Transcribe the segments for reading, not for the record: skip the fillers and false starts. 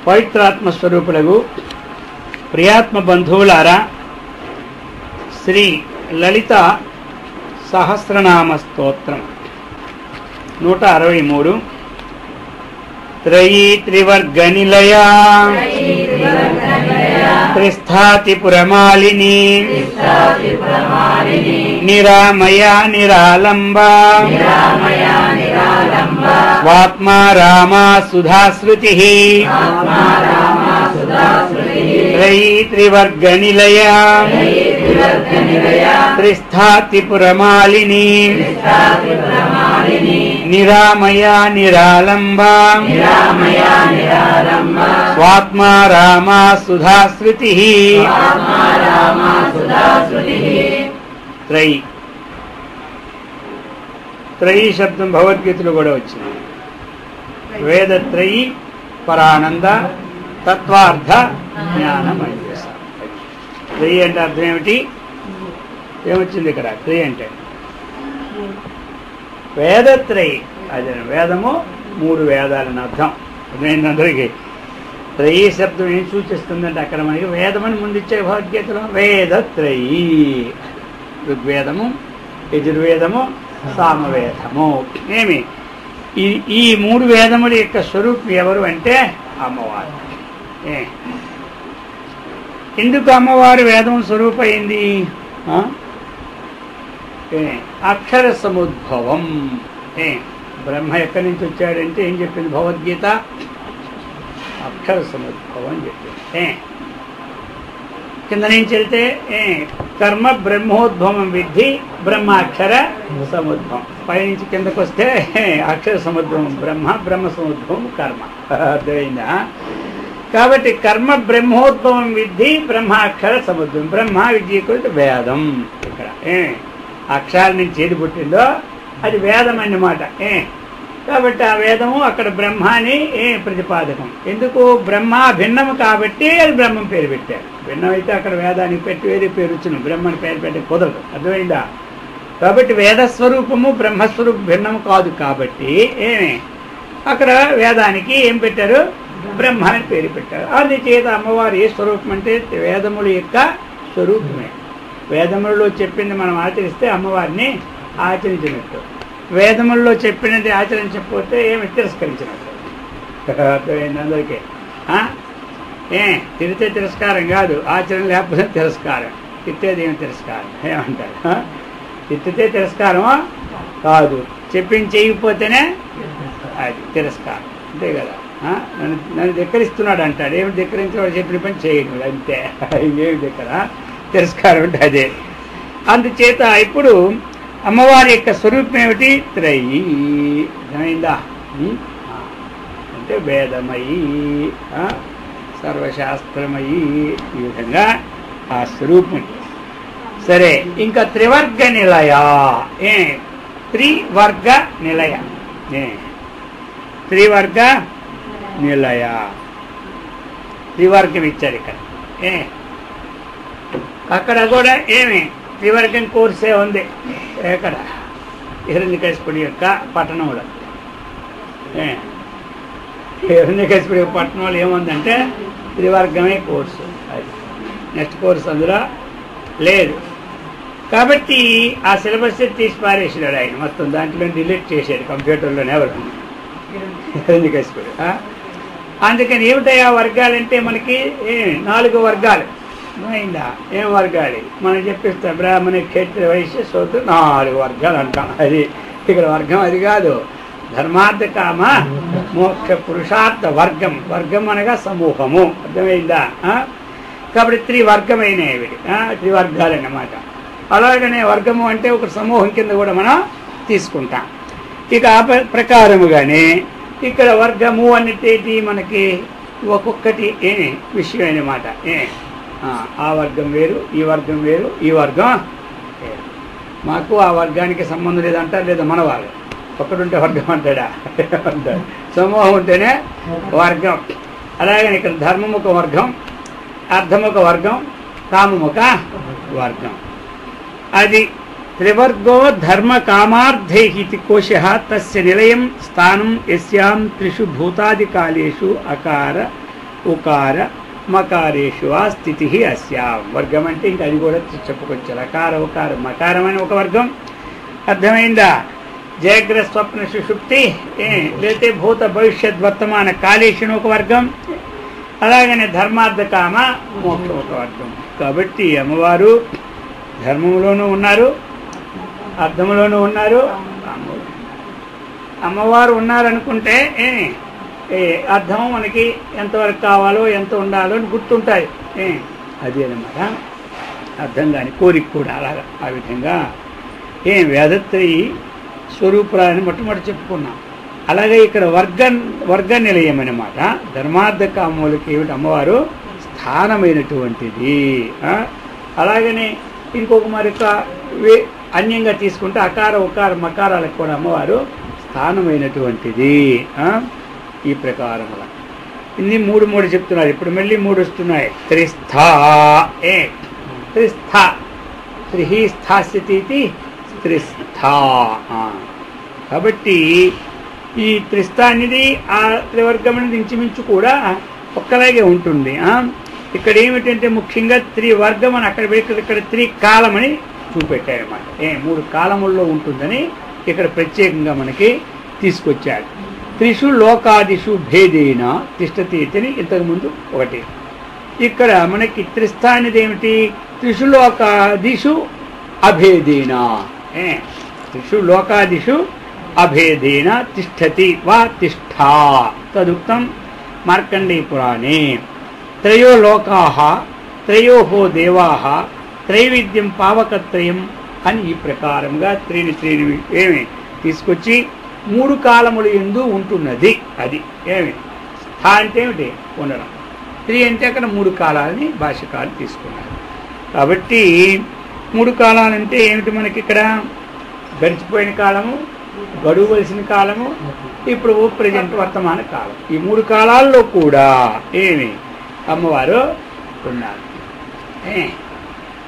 పవిత్రాత్మ స్వరూపులకు ప్రియాత్మ బంధువులారా, శ్రీ లలిత సహస్రనామ స్తోత్రం 163. త్రయీ త్రివర్గ నిలయా త్రిస్థాతి పురమాలిని నిరామయా నిరాలంబా స్వాత్మా రామా సుధాశ్రుతి త్రయీ త్రివర్గ నిలయా త్రిస్థాతి పురమాలిని నిరామయా నిరాలంబా స్వాత్మా రామా సుధాశ్రుతి. త్రయీ త్రయీ శబ్దం భగవద్గీతలో కూడా వచ్చింది. వేదత్రయీ, పరానంద, తత్వార్థ, జ్ఞానమయ్యేస. త్రయీ అంటే అర్థం ఏమిటి? ఏమొచ్చింది ఇక్కడ? త్రయీ అంటే వేదత్రయీ, అది వేదము 3 వేదాలని అర్థం. అందరికీ త్రయీ శబ్దం ఏం సూచిస్తుందంటే అక్కడ మనకి వేదమని ముందిచ్చే భగవద్గీతలో వేదత్రయీ, ఋగ్వేదము, యజుర్వేదము, సామవేదము. ఏమి ఈ 3 వేదముల యొక్క స్వరూపం ఎవరు అంటే అమ్మవారు. ఎందుకు అమ్మవారు వేదం స్వరూపమైంది? అక్షర సముద్భవం. బ్రహ్మ ఎక్కడి నుంచి వచ్చాడంటే ఏం చెప్పింది భగవద్గీత? అక్షర సముద్భవం అని చెప్పింది. కింద నుంచి వెళ్తే కర్మ బ్రహ్మోద్భవం విద్ధి బ్రహ్మాక్షర సముద్భవం. పైనుంచి కిందకు వస్తే అక్షర సముద్భవం బ్రహ్మ, బ్రహ్మ సముద్భవం కర్మ. అర్థమైందా? కాబట్టి కర్మ బ్రహ్మోద్భవం విద్ధి బ్రహ్మాక్షర సముద్రం. బ్రహ్మ విద్య వేదం. ఇక్కడ అక్షరాల నుంచి ఏది పుట్టిందో అది వేదం అన్నమాట. కాబట్టి ఆ వేదము అక్కడ బ్రహ్మ అని ప్రతిపాదకం. ఎందుకు? బ్రహ్మ భిన్నము కాబట్టి అది బ్రహ్మం పేరు పెట్టారు. భిన్నమైతే అక్కడ వేదానికి పెట్టి వేరే పేరు వచ్చును, బ్రహ్మని పేరు పెట్టే కుదరదు. అర్థమైందా? కాబట్టి వేదస్వరూపము బ్రహ్మస్వరూపం భిన్నము కాదు కాబట్టి అక్కడ వేదానికి ఏం పెట్టారు? బ్రహ్మ అని పేరు పెట్టారు. అందుచేత అమ్మవారి ఏ స్వరూపం అంటే వేదముల యొక్క స్వరూపమే. వేదములలో చెప్పింది మనం ఆచరిస్తే అమ్మవారిని ఆచరించినట్టు, వేదములలో చెప్పినది ఆచరించకపోతే ఏమి తిరస్కరించినట్టు. అర్థమైంది అందరికీ? తిరితే తిరస్కారం కాదు, ఆచరణ లేకపోతే తిరస్కారం. తిట్టేది ఏమి తిరస్కారం? ఏమంటారు? తిట్టితే తిరస్కారమా కాదు, చెప్పింది చేయకపోతేనే అది తిరస్కారం. అంతే కదా? నన్ను ధిక్కరిస్తున్నాడు అంటాడు. ఏమి ధిక్కరించేవాడు? చెప్పిన పని చేయడు, అంతే. ఏమి ధిక్కర? తిరస్కారం అంటే అదే. అందుచేత ఇప్పుడు అమ్మవారి యొక్క స్వరూపం ఏమిటి? త్రయీ. అర్థమైందా? అంటే వేదమయీ, సర్వశాస్త్రమయీ, ఈ విధంగా ఆ స్వరూపం. సరే, ఇంకా త్రివర్గ నిలయ. త్రివర్గ నిలయ, త్రివర్గ నిలయ, త్రివర్గం ఇచ్చారు ఇక్కడ. అక్కడ కూడా త్రివర్గం కోర్సే ఉంది. ఎక్కడ? హిరణ్యకశిపుడి యొక్క పట్టణంలో. హిరణ్యకశిపుడి పట్టణంలో ఏముందంటే త్రివర్గమే కోర్సు. అది నెక్స్ట్ కోర్సు అందులో లేదు. కాబట్టి ఆ సిలబస్ తీసి పారేసినాడు ఆయన. మొత్తం దాంట్లో డిలీట్ చేశాడు కంప్యూటర్లోనే. ఎవరు? హిరణ్యకశిపుడు. అందుకని ఏమిటాయి ఆ వర్గాలంటే మనకి 4 వర్గాలు. అయిందా? ఏం వర్గాలు మనం చెప్పిస్తా? బ్రాహ్మణ, క్షత్రియ, వైశ్య, శూద్ర, 4 వర్గాలు అంటాం. అది ఇక్కడ వర్గం అది కాదు. ధర్మార్థ కామ మోక్ష పురుషార్థ వర్గం. వర్గం అనగా సమూహము. అర్థమైందా? కాబట్టి త్రివర్గమైన త్రివర్గాలు అన్నమాట. అలాగనే వర్గము అంటే ఒక సమూహం కింద కూడా మనం తీసుకుంటాం. ఇక ఆ ప్రకారముగానే ఇక్కడ వర్గము అనేది మనకి ఒక్కొక్కటి విషయం అన్నమాట. ఆ వర్గం వేరు, ఈ వర్గం వేరు, ఈ వర్గం వేరు. మాకు ఆ వర్గానికి సంబంధం లేదంటారు, లేదా మన వాళ్ళు ఒక్కడుంటే వర్గం అంటాడా? అంటాడు. సమూహం ఉంటేనే వర్గం. అలాగని ఇక్కడ ధర్మముఖ వర్గం, అర్థముఖ వర్గం, కామముఖ వర్గం. అది త్రివర్గో ధర్మ కామార్థైహితి కోశః తస్య నిలయం స్థానం యస్యాం త్రిషు భూతాది కాలేషు అకార ఉకార మకారేషు ఆ స్థితి అస్యాం. వర్గం అంటే ఇంకా అది కూడా చెప్పుకోవచ్చు. అకార ఉకార మకారం అని ఒక వర్గం. అర్థమైందా? జయగ్ర స్వప్న సుషుప్తి లేతే భూత భవిష్యత్ వర్తమాన కాళేషుని ఒక వర్గం. అలాగనే ధర్మార్థ కామ మోక్షం ఒక వర్గం. కాబట్టి అమ్మవారు ధర్మంలోనూ ఉన్నారు, అర్థంలోనూ ఉన్నారు. అమ్మవారు ఉన్నారనుకుంటే అర్థం మనకి ఎంతవరకు కావాలో ఎంత ఉండాలో అని గుర్తుంటాయి. అది అన్నమాట అర్థం కాని కోరిక కూడా అలాగా. ఆ విధంగా వేదత్రయి స్వరూపురాలని మొట్టమొదటి చెప్పుకున్నాం. అలాగే ఇక్కడ వర్గ నిలయం అన్నమాట. ధర్మార్థ కామములకి ఏమిటి అమ్మవారు స్థానమైనటువంటిది. అలాగనే ఇంకొక మరొక అన్యంగా తీసుకుంటే అకార ఉకార మకారాలకు కూడా అమ్మవారు స్థానమైనటువంటిది. ఈ ప్రకారముల ఇన్ని మూడు చెప్తున్నారు. ఇప్పుడు మళ్ళీ 3 వస్తున్నాయి. త్రిస్థా త్రిస్థ త్రిహి స్థాస్యతి త్రిస్థా. కాబట్టి ఈ త్రిస్థ అనేది ఆ త్రివర్గం అనేది ఇంచుమించు కూడా ఒక్కలాగే ఉంటుంది. ఇక్కడ ఏమిటంటే ముఖ్యంగా త్రివర్గం అని అక్కడ పెట్టి ఇక్కడ త్రికాలం అని చూపెట్టారన్నమాట. 3 కాలముల్లో ఉంటుందని ఇక్కడ ప్రత్యేకంగా మనకి తీసుకొచ్చాడు. త్రిషు లోకాదిషు భేదేన తిష్టతి అని ఇంతకుముందు ఒకటి. ఇక్కడ మనకి త్రిస్థ అనేది ఏమిటి? త్రిషు లోకాదిషు అభేదేన. త్రిషు లోకాదిషు అభేదేన తిష్టతి వా తిష్టా తదుక్తం మార్కండేయ పురాణే. త్రయో లోకాః త్రయోః దేవాః త్రైవిద్యం పావకత్రయం అని ఈ ప్రకారంగా త్రీని ఏమి తీసుకొచ్చి 3 కాలములు ఎందు ఉంటున్నది. అది ఏమి స్థా అంటే ఏమిటి? ఉండడం. త్రీ అంటే అక్కడ 3 కాలాలని భాష్యకారులు తీసుకున్నారు. కాబట్టి 3 కాలాలంటే ఏమిటి? మనకి ఇక్కడ గడిచిపోయిన కాలము, గడువలసిన కాలము, ఇప్పుడు ప్రజెంట్ వర్తమాన కాలం. ఈ 3 కాలాల్లో కూడా ఏమి అమ్మవారు ఉన్నారు.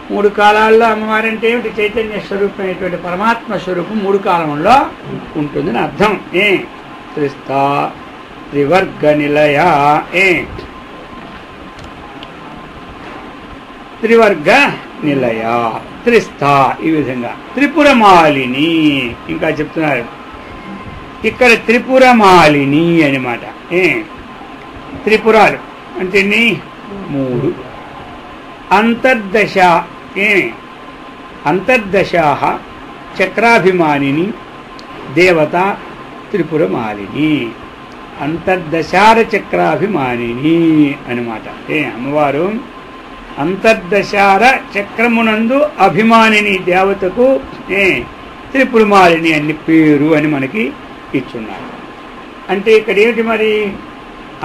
3 కాలాల్లో అమ్మవారు అంటే ఏమిటి? చైతన్య స్వరూపమైనటువంటి పరమాత్మ స్వరూపం 3 కాలంలో ఉంటుందని అర్థం. త్రిస్థా త్రివర్గ నిలయ త్రివర్గ నిలయ త్రిస్థా. ఈ విధంగా త్రిపురమాలిని ఇంకా చెప్తున్నారు. ఇక్కడ త్రిపురమాలిని అన్నమాట. త్రిపురాలు అంటే 3 అంతర్దశ అంతర్దశాః చక్రాభిమానిని దేవత త్రిపురమాలిని. అంతర్దశార చక్రాభిమానిని అన్నమాట. అమ్మవారు అంతర్దశార చక్రమునందు అభిమానిని దేవతకు త్రిపురమాలిని అని పేరు అని మనకి ఇచ్చున్నారు. అంటే ఇక్కడ ఏమిటి మరి?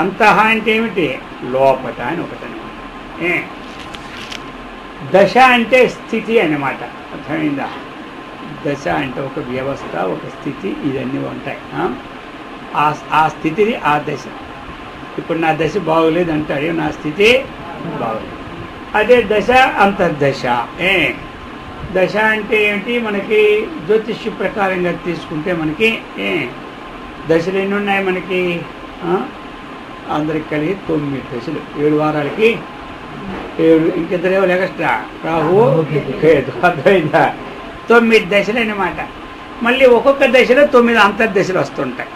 అంతః అంటే ఏమిటి? లోపట అని ఒకటనమాట. దశ అంటే స్థితి అన్నమాట. అర్థమైందా? దశ అంటే ఒక వ్యవస్థ, ఒక స్థితి, ఇవన్నీ ఉంటాయి. ఆ స్థితిని ఆ దశ. ఇప్పుడు నా దశ బాగోలేదు అంటారు, నా స్థితి బాగోలేదు. అదే దశ అంతర్దశ. దశ అంటే ఏమిటి? మనకి జ్యోతిష్య ప్రకారంగా తీసుకుంటే మనకి దశలు ఎన్ని ఉన్నాయి? మనకి అందరికి కలిగి 9 దశలు. 7 వారాలకి 7, ఇంకిద్దరేమో ఎక్స్ట్రా రాహు కేతు. అర్థమైందా? 9 దశలు అన్నమాట. మళ్ళీ ఒక్కొక్క దశలో 9 అంతర్దశలు వస్తుంటాయి.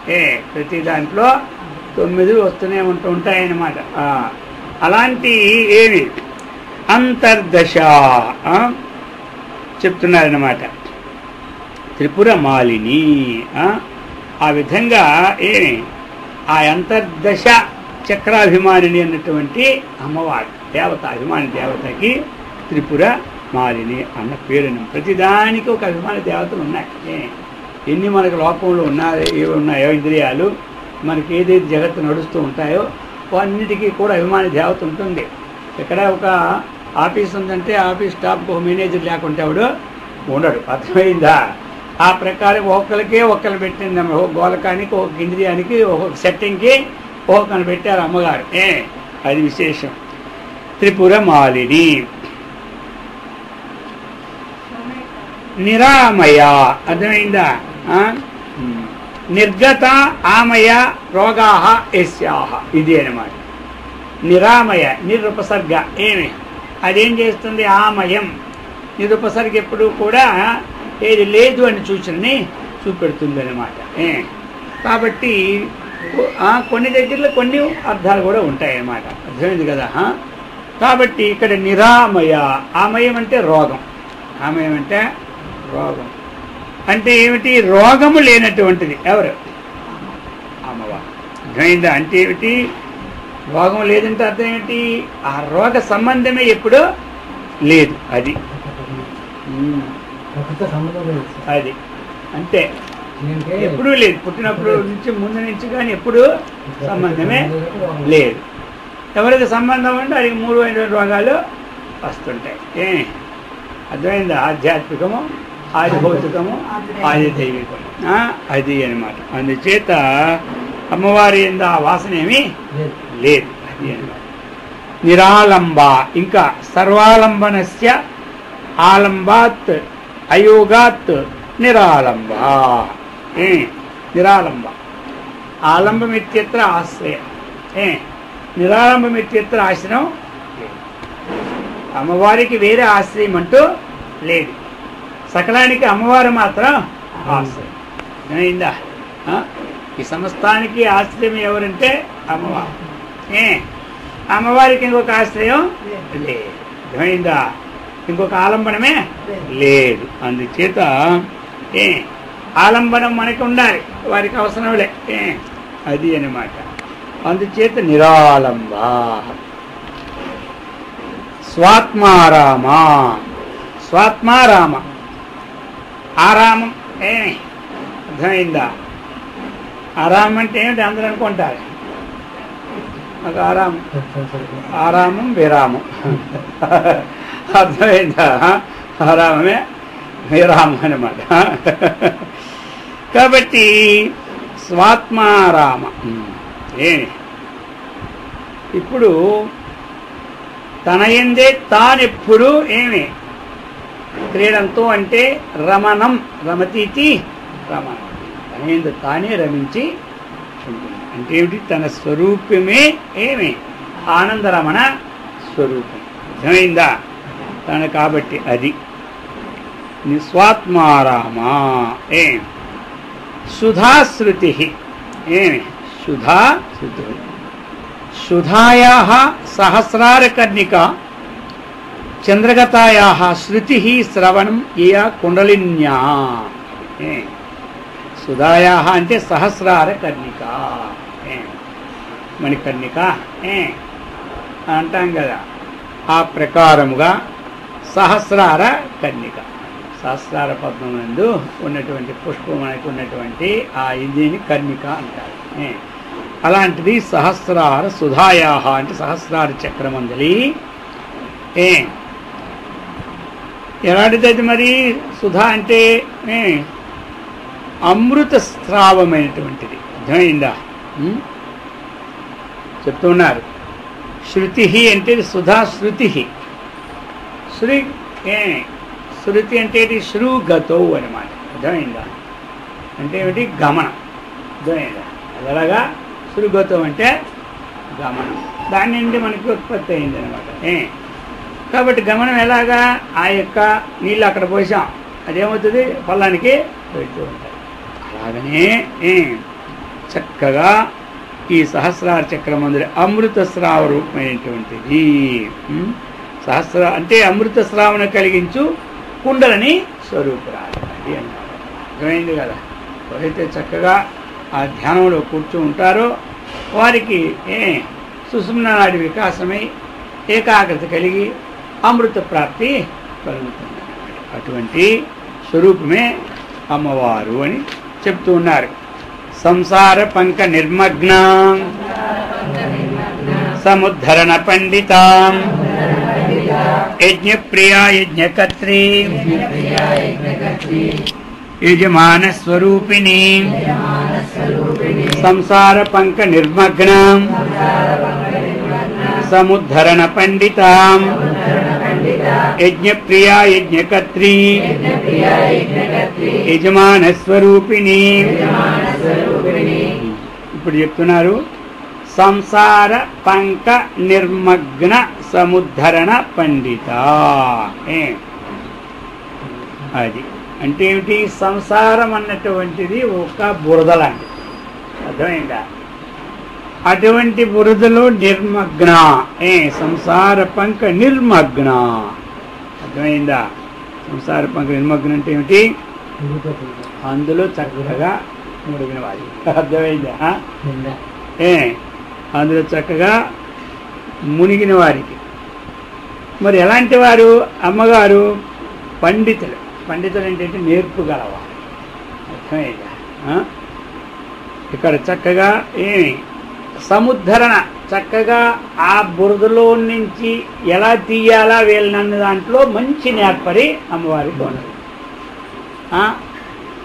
ప్రతి దాంట్లో 9 వస్తూనే ఉంటాయన్నమాట. అలాంటి ఏమి అంతర్దశ చెప్తున్నారన్నమాట. త్రిపురమాలిని. ఆ విధంగా ఆ అంతర్దశ చక్రాభిమానిని అన్నటువంటి అమ్మవారు దేవత, అభిమాని దేవతకి త్రిపుర మాలిని అన్న పేరును. ప్రతిదానికి ఒక అభిమాని దేవతలు ఉన్నాయి. ఎన్ని మనకు లోకంలో ఉన్నాయో ఇంద్రియాలు, మనకి ఏదైతే జగత్తు నడుస్తూ ఉంటాయో అన్నిటికీ కూడా అభిమాని దేవత ఉంటుంది. ఇక్కడ ఒక ఆఫీస్ ఉందంటే ఆఫీస్ స్టాఫ్కి ఒక మేనేజర్ లేకుంటే ఆవిడ ఉండడు. అర్థమైందా? ఆ ప్రకారం ఒక్కరు పెట్టింది. ఒక గోలకానికి, ఒక ఇంద్రియానికి, ఒక్కొక్క సెట్టింగ్కి ఒక్కొక్కరు పెట్టారు అమ్మగారు. అది విశేషం. త్రిపురమాలిని. నిరామయ. అర్థమైందా? నిర్గత ఆమయ రోగాహ యస్యాహ. ఇది అన్నమాట. నిరామయ నిరుపసర్గ ఏమి అదేం చేస్తుంది? ఆమయం. నిరుపసర్గ ఎప్పుడు కూడా ఏది లేదు అని సూచనని చూపెడుతుంది అన్నమాట. కాబట్టి కొన్ని దగ్గరలో కొన్ని అర్థాలు కూడా ఉంటాయి అన్నమాట. అర్థమైంది కదా? కాబట్టి ఇక్కడ నిరామయ. ఆమయం అంటే రోగం. ఆమయం అంటే రోగం అంటే ఏమిటి? రోగము లేనటువంటిది ఎవరు? అమ్మవారు. అర్థమైందా? అంటే ఏమిటి? రోగం లేదంటే అర్థం ఏమిటి? ఆ రోగ సంబంధమే ఎప్పుడూ లేదు. అది అది అంతే, ఎప్పుడూ లేదు. పుట్టినప్పుడు నుంచి ముందు నుంచి కానీ ఎప్పుడూ సంబంధమే లేదు. ఎవరికి సంబంధం అంటే అది 3 రోగాలు వస్తుంటాయి. అర్థమైందా? ఆధ్యాత్మికము, ఆది భౌతికము, ఆది దైవికము, అది అనమాట. అందుచేత అమ్మవారి ఎందు ఆ వాసన ఏమీ లేదు. అది అనమాట. నిరాలంబ. ఇంకా సర్వాలంబనస్య ఆలంబాత్ అయోగాత్ నిరాలంబ. నిరాలంబ. ఆలంబమిత్యత్ర ఆశ్రయ, నిరాలంబమిత్యత్ర ఆశ్రయం. అమ్మవారికి వేరే ఆశ్రయం అంటూ లేదు. సకలానికి అమ్మవారు మాత్రం ఆశ్రయం. అయిందా? ఈ సమస్తానికి ఆశ్రయం ఎవరంటే అమ్మవారు. అమ్మవారికి ఇంకొక ఆశ్రయం లేదు. అయిందా? ఇంకొక ఆలంబనమే లేదు. అందుచేత ఆలంబనం మనకి ఉండాలి, వారికి అవసరంలే. అది అన్నమాట. అందుచేత నిరాలంబ. స్వాత్మారామ. స్వాత్మారామ. ఆరామం. అర్థమైందా? ఆరామం అంటే ఏమిటి? అందరూ అనుకుంటారు నాకు ఆరామం, ఆరామం విరామం. అర్థమైందా? ఆరామమే విరామం అన్నమాట. కాబట్టి స్వాత్మారామ. ఇప్పుడు తన యందే తానెప్పుడు క్రీడంతో అంటే రమణం. రమతీతి రమణం. తన యందు తానే రమించి ఉంటుంది. అంటే ఏమిటి? తన స్వరూపమే ఆనందరమణ స్వరూపం. అర్థమైందా? తన కాబట్టి అది నిస్వాత్మారామ. సుధాశ్రుతి. సుధాశ్రుతి. సుధాయా సహస్రారకర్ణిక చంద్రగతాయా శృతి శ్రవణం యా కుండలిన్యా. సుధాయా అంటే సహస్రారకర్ణిక. మణికర్ణిక అంటాం కదా, ఆ ప్రకారముగా సహస్రార కర్ణిక. సహస్రార పద్మం నందు ఉన్నటువంటి పుష్పమునకు ఉన్నటువంటి ఆ ఇదిని కర్ణిక అంటారు. అలాంటిది సహస్రార సుధాయా అంటే సహస్రార చక్రమందలి. ఎలాంటిది అది మరి? సుధా అంటే అమృత స్రావమైనటువంటిది. అర్థమైందా? చెప్తున్నారు. శృతి అంటే సుధా శృతి. శృతి అంటే శ్రుగతో అనమాట. అర్థమైందా? అంటే ఏమిటి? గమనం. అర్థమైందా? అలాగా శ్రుగతో అంటే గమనం. దాని నుండి మనకి ఉత్పత్తి అయింది అనమాట. కాబట్టి గమనం ఎలాగా? ఆ యొక్క నీళ్ళు అక్కడ పోసాం, అదేమవుతుంది? పొలానికి పెడుతూ ఉంటాయి. అలాగనే చక్కగా ఈ సహస్రార చక్రమందులో అమృత స్రావ రూపమైనటువంటిది. సహస్ర అంటే అమృత స్రావణ కలిగించు కుండలని స్వరూపురాలు. అది అన్నమాట. అర్థమైంది కదా? ఎవరైతే చక్కగా ఆ ధ్యానంలో కూర్చో ఉంటారో వారికి సుషుమ్నా నాడి వికాసమై ఏకాగ్రత కలిగి అమృత ప్రాప్తి కలుగుతుంది. అటువంటి స్వరూపమే అమ్మవారు అని చెప్తూ ఉన్నారు. సంసార పంక నిర్మగ్న సముద్ధరణ పండిత యజ్ఞప్రియా యజ్ఞకర్త్రీ యజమాన స్వరూపిణి సంసార పంక నిర్మగ్న సముద్ధరణ పండిత యజ్ఞప్రియా యజ్ఞకర్త్రీ యజమాన స్వరూపిణి. ఇప్పుడు చెప్తున్నారు సంసార పంక నిర్మగ్న సముద్ధరణ పండిత. అది అంటే ఏమిటి? సంసారం అన్నటువంటిది ఒక బురద లాంటిది, అర్థమైందా? అటువంటి బురదలో నిర్మగ్న, సంసార పంక నిర్మగ్న, అర్థమైందా? సంసార పంక నిర్మగ్న అంటే ఏమిటి? అందులో చక్కగా మునిగిన వారి, అర్థమైందా? అందులో చక్కగా మునిగిన వారికి. మరి ఎలాంటి వారు? అమ్మగారు పండితులు. పండితులు అంటే నేర్పు గలవారు, అర్థమైందా? ఇక్కడ చక్కగా సముద్ధరణ, చక్కగా ఆ బురదలో నుంచి ఎలా తీయాలా వీళ్ళనన్న దాంట్లో మంచి నేర్పరి అమ్మవారికి ఉన్నది.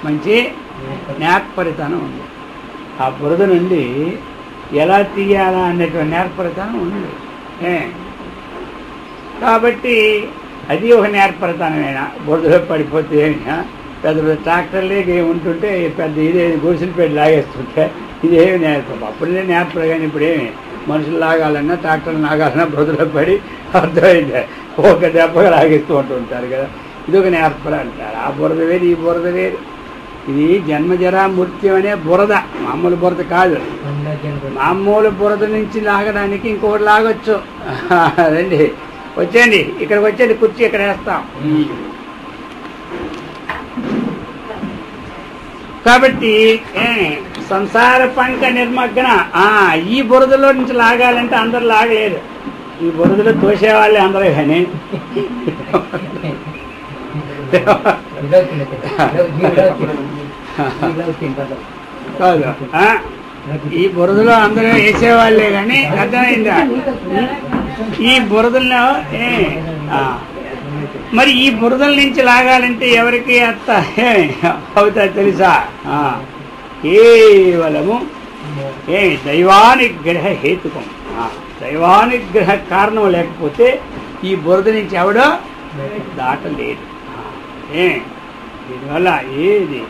మంచి నేర్పరితనం ఉంది. ఆ బురద నుండి ఎలా తీయాలా అనేటువంటి నేర్పరితనం ఉంది. కాబట్టి అది ఒక నేర్పరితనమేనా? బురదలో పడిపోతే పెద్ద పెద్ద ట్రాక్టర్లేకి ఉంటుంటే పెద్ద ఇదే గోసులు పెట్టి లాగేస్తుంటే ఇదేమి నేర్పం. అప్పుడే నేర్పరు, కానీ ఇప్పుడేమి మనుషులు లాగాలన్నా ట్రాక్టర్లు లాగాలన్నా బురదలో పడి, అర్థమైంది, ఒక దెబ్బగా లాగేస్తూ ఉంటుంటారు కదా. ఇది ఒక నేర్పర అంటారు. ఆ బురద వేరు, ఈ బురద వేరు. ఇది జన్మజరా మృత్యు అనే బురద, మామూలు బురద కాదు. మామూలు బురద నుంచి లాగడానికి ఇంకొకటి లాగొచ్చు. రండి, వచ్చేయండి, ఇక్కడికి వచ్చేది, కుర్చీ ఇక్కడ వేస్తాం. కాబట్టి సంసార పంక నిర్మగ్న, ఈ బురదలో నుంచి లాగాలంటే అందరు లాగలేదు. ఈ బురదలో తోసేవాళ్ళే అందరూ, కానీ కాదు, ఈ బురదలో అందరూ వేసేవాళ్ళే, కానీ అర్థమైందా? ఈ బురదల్లో మరి ఈ బురదల నుంచి లాగాలంటే ఎవరికి అత్త అవుతా తెలుసా? కేవలము దైవానుగ్రహ హేతుకం. దైవానుగ్రహ కారణం లేకపోతే ఈ బురద నుంచి ఎవడో దాటలేదు. దీనివల్ల ఏది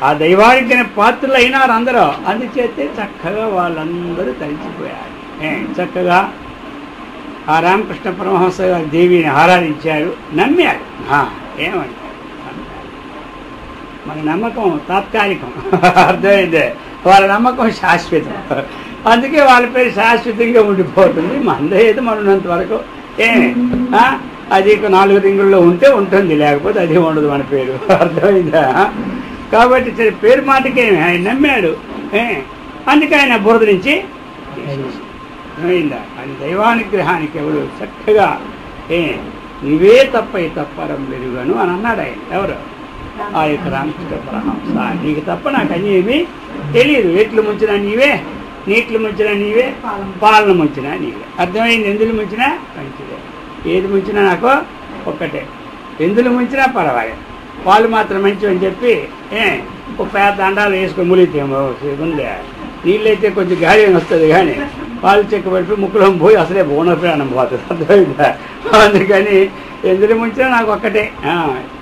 ఆ దైవానుగ్రహ పాత్రలు అయినారు అందరూ. అందుచేతే చక్కగా వాళ్ళందరూ తలిచిపోయారు. చక్కగా ఆ రామకృష్ణ పరమహంస గారు దేవిని ఆరాధించారు, నమ్మారు. ఏమంటారు? మన నమ్మకం తాత్కాలికం, అర్థమైందే. వాళ్ళ నమ్మకం శాశ్వతం. అందుకే వాళ్ళ పేరు శాశ్వతంగా ఉండిపోతుంది. మనదే ఏదో మనున్నంత వరకు అది 4 రింగుల్లో ఉంటే ఉంటుంది, లేకపోతే అది ఉండదు మన పేరు, అర్థమైందా? కాబట్టి పేరు మాటకేమి ఆయన నమ్మాడు. అందుకే ఆయన బురద నుంచి అర్థమైందా? ఆయన దైవానుగ్రహానికి ఎవరు చక్కగా నీవే తప్ప తప్పరం వెలుగను అని అన్నాడు ఆయన. ఎవరు? ఆ యొక్క రామకృష్ణ పరమహంస. నీకు తప్ప నాకు అన్యేమీ తెలియదు. ఎట్లు ముంచినా నీవే, నీట్లు ముంచినా నీవే, పాలన ముంచినా నీవే. అర్థమైంది? ఎందులో ముంచినా మంచిదే, ఏది ముంచినా నాకు ఒక్కటే. ఎందులో ముంచినా పర్వాలేదు, వాళ్ళు మాత్రం మంచివి అని చెప్పి ఒక పేద దండాలు వేసుకొని ములితేమో ఉందే. నీళ్ళైతే కొంచెం గాలి వస్తుంది, కానీ పాలు చెక్క పడిపోయి ముక్కులో పోయి అసలే బోనప్రాణం పోతుంది, అర్థమైందా? అందుకని ఎందులో ముంచినా నాకు ఒక్కటే.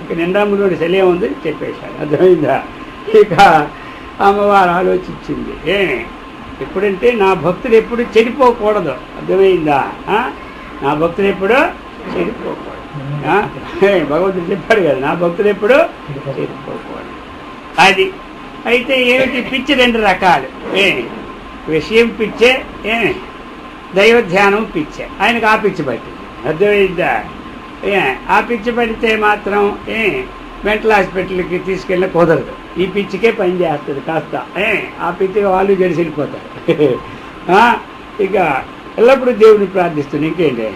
ఇక నిండా ముందు సెలే ఉంది చెప్పేశాడు, అర్థమైందా? ఇక అమ్మవారు ఆలోచించింది, ఎప్పుడంటే నా భక్తులు ఎప్పుడు చెడిపోకూడదు, అర్థమైందా? నా భక్తులు ఎప్పుడు చెడిపోకూడదు. భగవంతుడు చెప్పాడు కదా, నా భక్తులు ఎప్పుడు చెడిపోకూడదు. అది అయితే ఏమిటి? పిచ్చి 2 రకాలు. విషయం పిచ్చే, దైవ ధ్యానం పిచ్చే. ఆయనకు ఆ పిచ్చి పట్టింది, అర్థమైందా? ఆ పిచ్చి పడితే మాత్రం మెంటల్ హాస్పిటల్కి తీసుకెళ్ళిన కుదరదు. ఈ పిచ్చికే పని చేస్తుంది కాస్త. ఆ పిచ్చిగా వాళ్ళు జడిసిపోతారు. ఇక ఎల్లప్పుడూ దేవుడిని ప్రార్థిస్తుంది. ఇంకేంటి,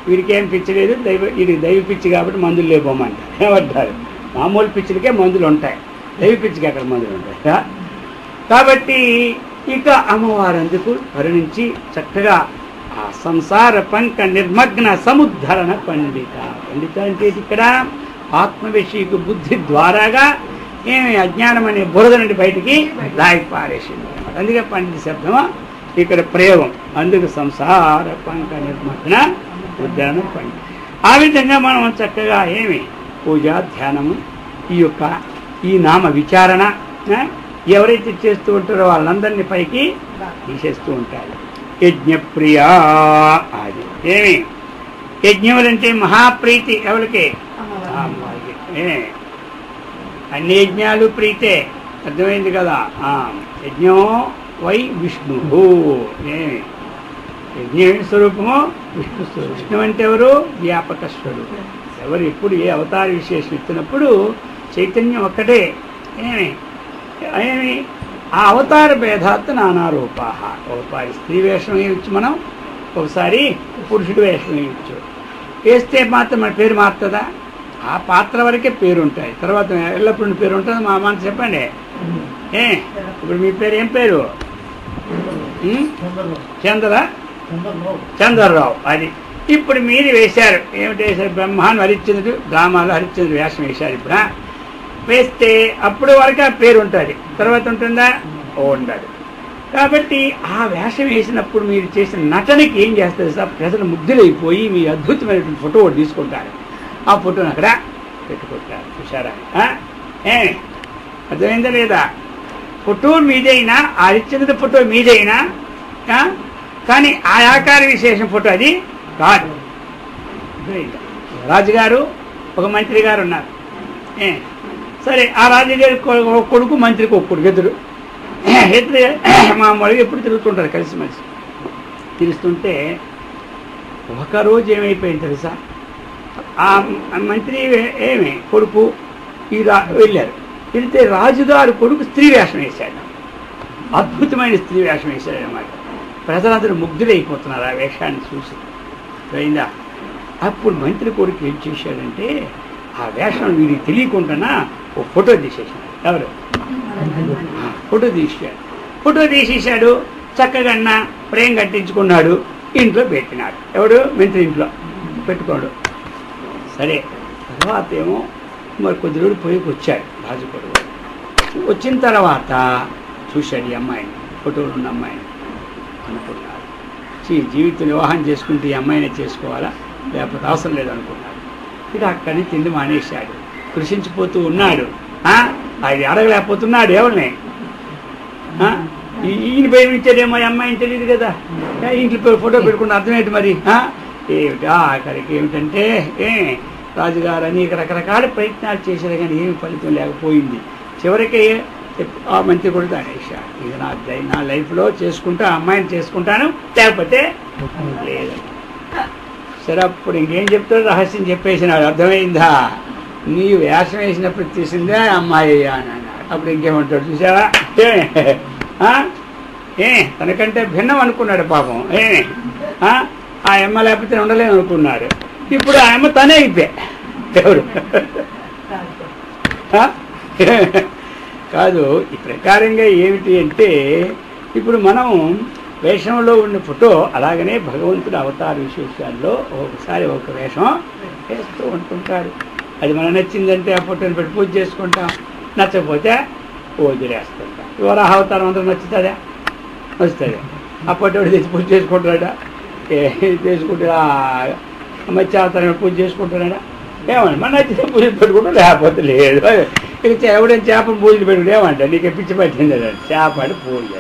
వీడికి ఏం పిచ్చి లేదు, వీడికి దైవ పిచ్చి కాబట్టి మందులు లేపోమంటారు. ఏమంటారు? మామూలు పిచ్చిలకే మందులు ఉంటాయి, దైవ పిచ్చికి అక్కడ మందులు ఉంటాయి. కాబట్టి ఇక అమ్మవారు అందుకు కరుణించి చక్కగా ఆ సంసార పంక నిర్మగ్న సముద్ధరణ పండిత. పండిత అంటే ఇక్కడ ఆత్మవిషయకు బుద్ధి ద్వారాగా అజ్ఞానం అనే బురద నుండి బయటికి లాగి పారేసింది. అందుకే పండిత శబ్దము ఇక్కడ ప్రయోగం. అందుకు సంసార పంక నిర్మగ్న ఉద్ధరణ పండిత. ఆ విధంగా మనం చక్కగా పూజ ధ్యానము, ఈ నామ విచారణ, ఎవరైతే చేస్తూ ఉంటారో వాళ్ళందరినీ పైకి తీసేస్తూ ఉంటారు. యజ్ఞప్రియా అది ఏమి యజ్ఞములంటే మహాప్రీతి ఎవరికి? అన్ని యజ్ఞాలు ప్రీతే, అర్థమైంది కదా. యజ్ఞం వై విష్ణు, ఏమి యజ్ఞ స్వరూపము విష్ణు స్వరూపం. విష్ణు అంటే ఎవరు? వ్యాపక స్వరూపం. ఎవరు ఎప్పుడు ఏ అవతార విశేషం ఇచ్చినప్పుడు చైతన్యం ఒక్కటే. ఏమి ఏమి ఆ అవతార భేదాత్ నానా రూపా. ఒకసారి స్త్రీ వేషం వేయవచ్చు మనం, ఒకసారి పురుషుడు వేషం వేయవచ్చు. వేస్తే మాత్రం మన పేరు మారుతుందా? ఆ పాత్ర వరకే పేరు ఉంటాయి, తర్వాత ఎల్లప్పుడు పేరు ఉంటుంది. మా మాట చెప్పండి. ఇప్పుడు మీ పేరు ఏం పేరు? చంద్రరావు. అది ఇప్పుడు మీరు వేశారు. ఏమిటి వేశారు? బ్రహ్మాన్ హరిశ్చంద్రుడు డ్రామాలో హరిశ్చంద్రుడు వేషం వేశారు. ఇప్పుడు వేస్తే అప్పుడు వరకు ఆ పేరు ఉంటుంది, తర్వాత ఉంటుందా? ఉండదు. కాబట్టి ఆ వేషం వేసినప్పుడు మీరు చేసిన నటనకి ఏం చేస్తారు సార్? ప్రజలు ముగ్ధులైపోయి మీ అద్భుతమైనటువంటి ఫోటో ఒకటి తీసుకుంటారు. ఆ ఫోటోని అక్కడ పెట్టుకుంటారు. చూసారా? అర్థమైందా లేదా? ఫోటో మీదైనా, ఆ హరిశ్చంద్రుడి ఫోటో మీదైనా, కానీ ఆ ఆకార విశేషం ఫోటో అది కాదు. రాజుగారు ఒక మంత్రి గారు ఉన్నారు. సరే, ఆ రాజుగారి కొడుకు మంత్రికి ఒక కొడుకు, ఇద్దరు మామూలుగా ఎప్పుడు తిరుగుతుంటారు కలిసి మనిషి. తిరుగుతుంటే ఒకరోజు ఏమైపోయింది తెలుసా? ఆ మంత్రి కొడుకు వెళ్ళారు. వెళ్తే రాజుగారు కొడుకు స్త్రీ వేషం వేశాడు. అద్భుతమైన స్త్రీ వేషం వేశాడు అన్నమాట. ప్రజలందరూ ముగ్ధులైపోతున్నారు ఆ వేషాన్ని చూసి. అయిందా? అప్పుడు మంత్రి కొడుకు ఏం చేశాడంటే ఆ వేషం వీడికి తెలియకుండా ఓ ఫోటో తీసేసాడు. ఎవరు? ఫోటో తీసేశాడు. చక్కగా ప్రేమ కట్టించుకున్నాడు, ఇంట్లో పెట్టినాడు. ఎవడు? మంత్రి ఇంట్లో పెట్టుకోడు. సరే, తర్వాత ఏమో మరి కొద్ది రోజులు పోయికి వచ్చాడు రాజు కొడుకు. వచ్చిన తర్వాత చూశాడు ఈ అమ్మాయిని, ఫోటోలు ఉన్న అమ్మాయిని. అనుకున్నాడు, జీవితం వివాహం చేసుకుంటే ఈ అమ్మాయినే చేసుకోవాలా, లేకపోతే అవసరం లేదనుకున్నాడు. ఇక అక్కడి నుంచి తిండి మానేశాడు. కృషించిపోతూ ఉన్నాడు. అది అడగలేకపోతున్నాడు ఎవరిని. ఈయన ప్రేమించాడేమో అమ్మాయిని తెలియదు కదా. ఇంట్లో ఫోటో పెట్టుకుంటే అర్థమేంటి మరి? ఏమిటి అక్కడికి ఏమిటంటే రాజుగారు అనేక రకరకాల ప్రయత్నాలు చేశారు, కానీ ఏమి ఫలితం లేకపోయింది. చివరికి ఆ మంత్రి కూడా దానేశాడు. ఇది నా లైఫ్లో చేసుకుంటా, అమ్మాయిని చేసుకుంటాను, లేకపోతే లేదు. సరే, అప్పుడు ఇంకేం చెప్తాడు? రహస్యం చెప్పేసినాడు. అర్థమైందా? నీ వేషం వేసినప్పుడు తీసిందే అమ్మాయి అని అన్నాడు. అప్పుడు ఇంకేమంటాడు చూసావా? తనకంటే భిన్నం అనుకున్నాడు పాపం. ఆ అమ్మ లేకపోతే ఉండలేను అనుకున్నాడు. ఇప్పుడు ఆ అమ్మ తనే అయిపోయా. ఎవరు? కాదు. ఈ ప్రకారంగా ఏమిటి అంటే, ఇప్పుడు మనం వేషంలో ఉన్న ఫోటో అలాగనే భగవంతుడు అవతార విశేషాల్లో ఒకసారి ఒక వేషం వేస్తూ ఉంటుంటాడు. అది మనం నచ్చిందంటే ఆ ఫోటోని పెట్టి పూజ చేసుకుంటాం, నచ్చకపోతే వదిలేస్తుంటాం. వరాహ అవతారం అందరూ నచ్చుతుందా? వస్తుంది. ఆ ఫోటో తెచ్చి పూజ చేసుకుంటాడా? చేసుకుంటే మత్స్య అవతారం పూజ చేసుకుంటున్నాడా? ఏమండి మన నచ్చితే పూజ పెట్టుకుంటాం, లేకపోతే లేదు. ఇక ఎవడైనా చేపను పూజలు పెట్టుకుంటే ఏమంట నీకు పిచ్చి పట్టింది చేప అని పూజ.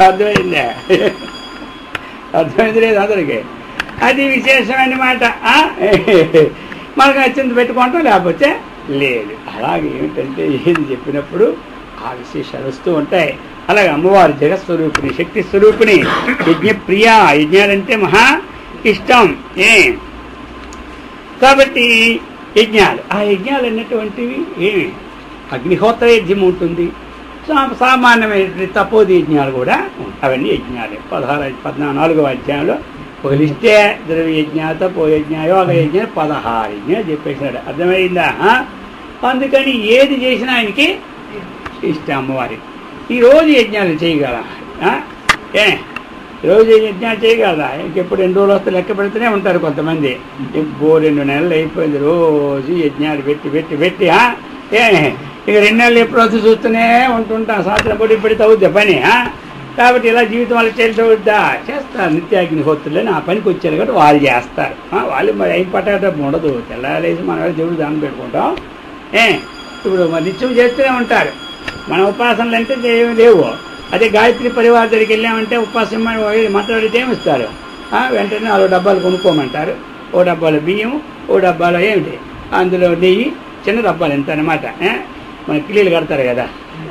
అర్థమైందా? అర్థమైంది లేదు అందరికీ. అది విశేషమైన మాట. మనకు నచ్చింది పెట్టుకుంటాం, లేకపోతే లేదు. అలాగే ఏమిటంటే ఏది చెప్పినప్పుడు ఆ విశేషాలు వస్తూ ఉంటాయి. అలాగే అమ్మవారు జగత్స్వరూపిణి, శక్తి స్వరూపిణి, యజ్ఞప్రియా. యజ్ఞాలంటే మహా ఇష్టం. కాబట్టి యజ్ఞాలు, ఆ యజ్ఞాలు అన్నటువంటివి ఏమి? అగ్నిహోత్ర యజ్ఞం ఉంటుంది, సామాన్యమైన తపోది యజ్ఞాలు కూడా అవన్నీ యజ్ఞాలే. 14వ అధ్యాయంలో ఒక లిస్టే ద్రవ్య యజ్ఞ, తపో యజ్ఞ, యోగ యజ్ఞ, 16 యజ్ఞాలు చెప్పేసినాడు. అర్థమైందా? అందుకని ఏది చేసినా ఆయనకి ఇష్టం. అమ్మవారి ఈరోజు యజ్ఞాలు చేయగల, రోజు యజ్ఞాలు చేయగలరా? ఇంకెప్పుడు 2 రోజులు వస్తే లెక్క పెడుతూనే ఉంటారు కొంతమంది. 2 నెలలు అయిపోయింది రోజు యజ్ఞాలు పెట్టి పెట్టి పెట్టి. ఇక 2 నెలలు ఎప్పుడు వస్తే చూస్తూనే ఉంటుంటాం. సంవత్సరం పొడి పెడితే అవుద్దా పని? కాబట్టి ఇలా జీవితం వాళ్ళు చేద్దా? చేస్తారు. నిత్యాగ్నిహోత్రులని ఆ పనికి వచ్చారు కాబట్టి వాళ్ళు చేస్తారు. వాళ్ళు మరి ఏం పట్టడం ఉండదు. తెల్లారేసి మన దేవుడు దాన్ని పెట్టుకుంటాం. ఇప్పుడు మరి నిత్యం చేస్తూనే ఉంటారు. మన ఉపాసనలు అంటే ఏమి లేవు. అదే గాయత్రి పరివార్ దగ్గరికి వెళ్ళామంటే ఉపాసం మంత్రం అడిగితే ఏమి ఇస్తారు? వెంటనే 4 డబ్బాలు కొనుక్కోమంటారు. 1 డబ్బాలో బియ్యం, 1 డబ్బాలో ఏమిటి, అందులో నెయ్యి, చిన్న డబ్బాలు ఎంత అనమాట. మన కిలీలు కడతారు కదా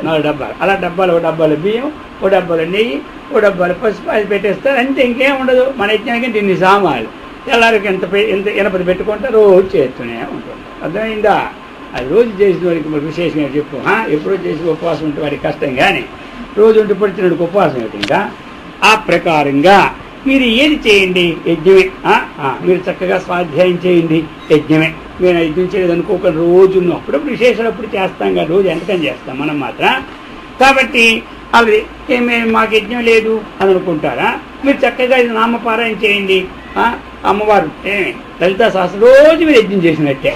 4 డబ్బాలు, అలా డబ్బాలు 1 డబ్బాలో బియ్యం, 1 డబ్బాలో నెయ్యి, 1 డబ్బాలో పసుపు, అది పెట్టేస్తారు. అంతే, ఇంకేం ఉండదు. మన యజ్ఞానికి ఇన్ని సామాన్లు. తెల్లారికి ఎంత ఎనపది పెట్టుకుంటారు, రోజు చేస్తూనే ఉంటుంది. అర్థమైందా? అది రోజు చేసిన వాడికి మరి విశేషంగా చెప్పు. ఎప్పుడో చేసి ఉపవాసం ఉంటే వాడికి కష్టం, కానీ రోజు ఉంటే పడుతున్నడికి ఉపవాసం ఏంటి? ఇంకా ఆ ప్రకారంగా మీరు ఏది చేయండి, యజ్ఞమే. మీరు చక్కగా స్వాధ్యాయం చేయండి, యజ్ఞమే. మేము యజ్ఞం చేయలేదు అనుకోకుండా రోజు అప్పుడప్పుడు విశేషాలప్పుడు చేస్తాం కదా, రోజు ఎంతకని చేస్తాం మనం మాత్రం. కాబట్టి అది మాకు యజ్ఞం లేదు అని అనుకుంటారా? మీరు చక్కగా ఇది నామపారాయణ చేయండి. అమ్మవారు లలితా సహస్రం రోజు మీరు యజ్ఞం చేసినట్టే.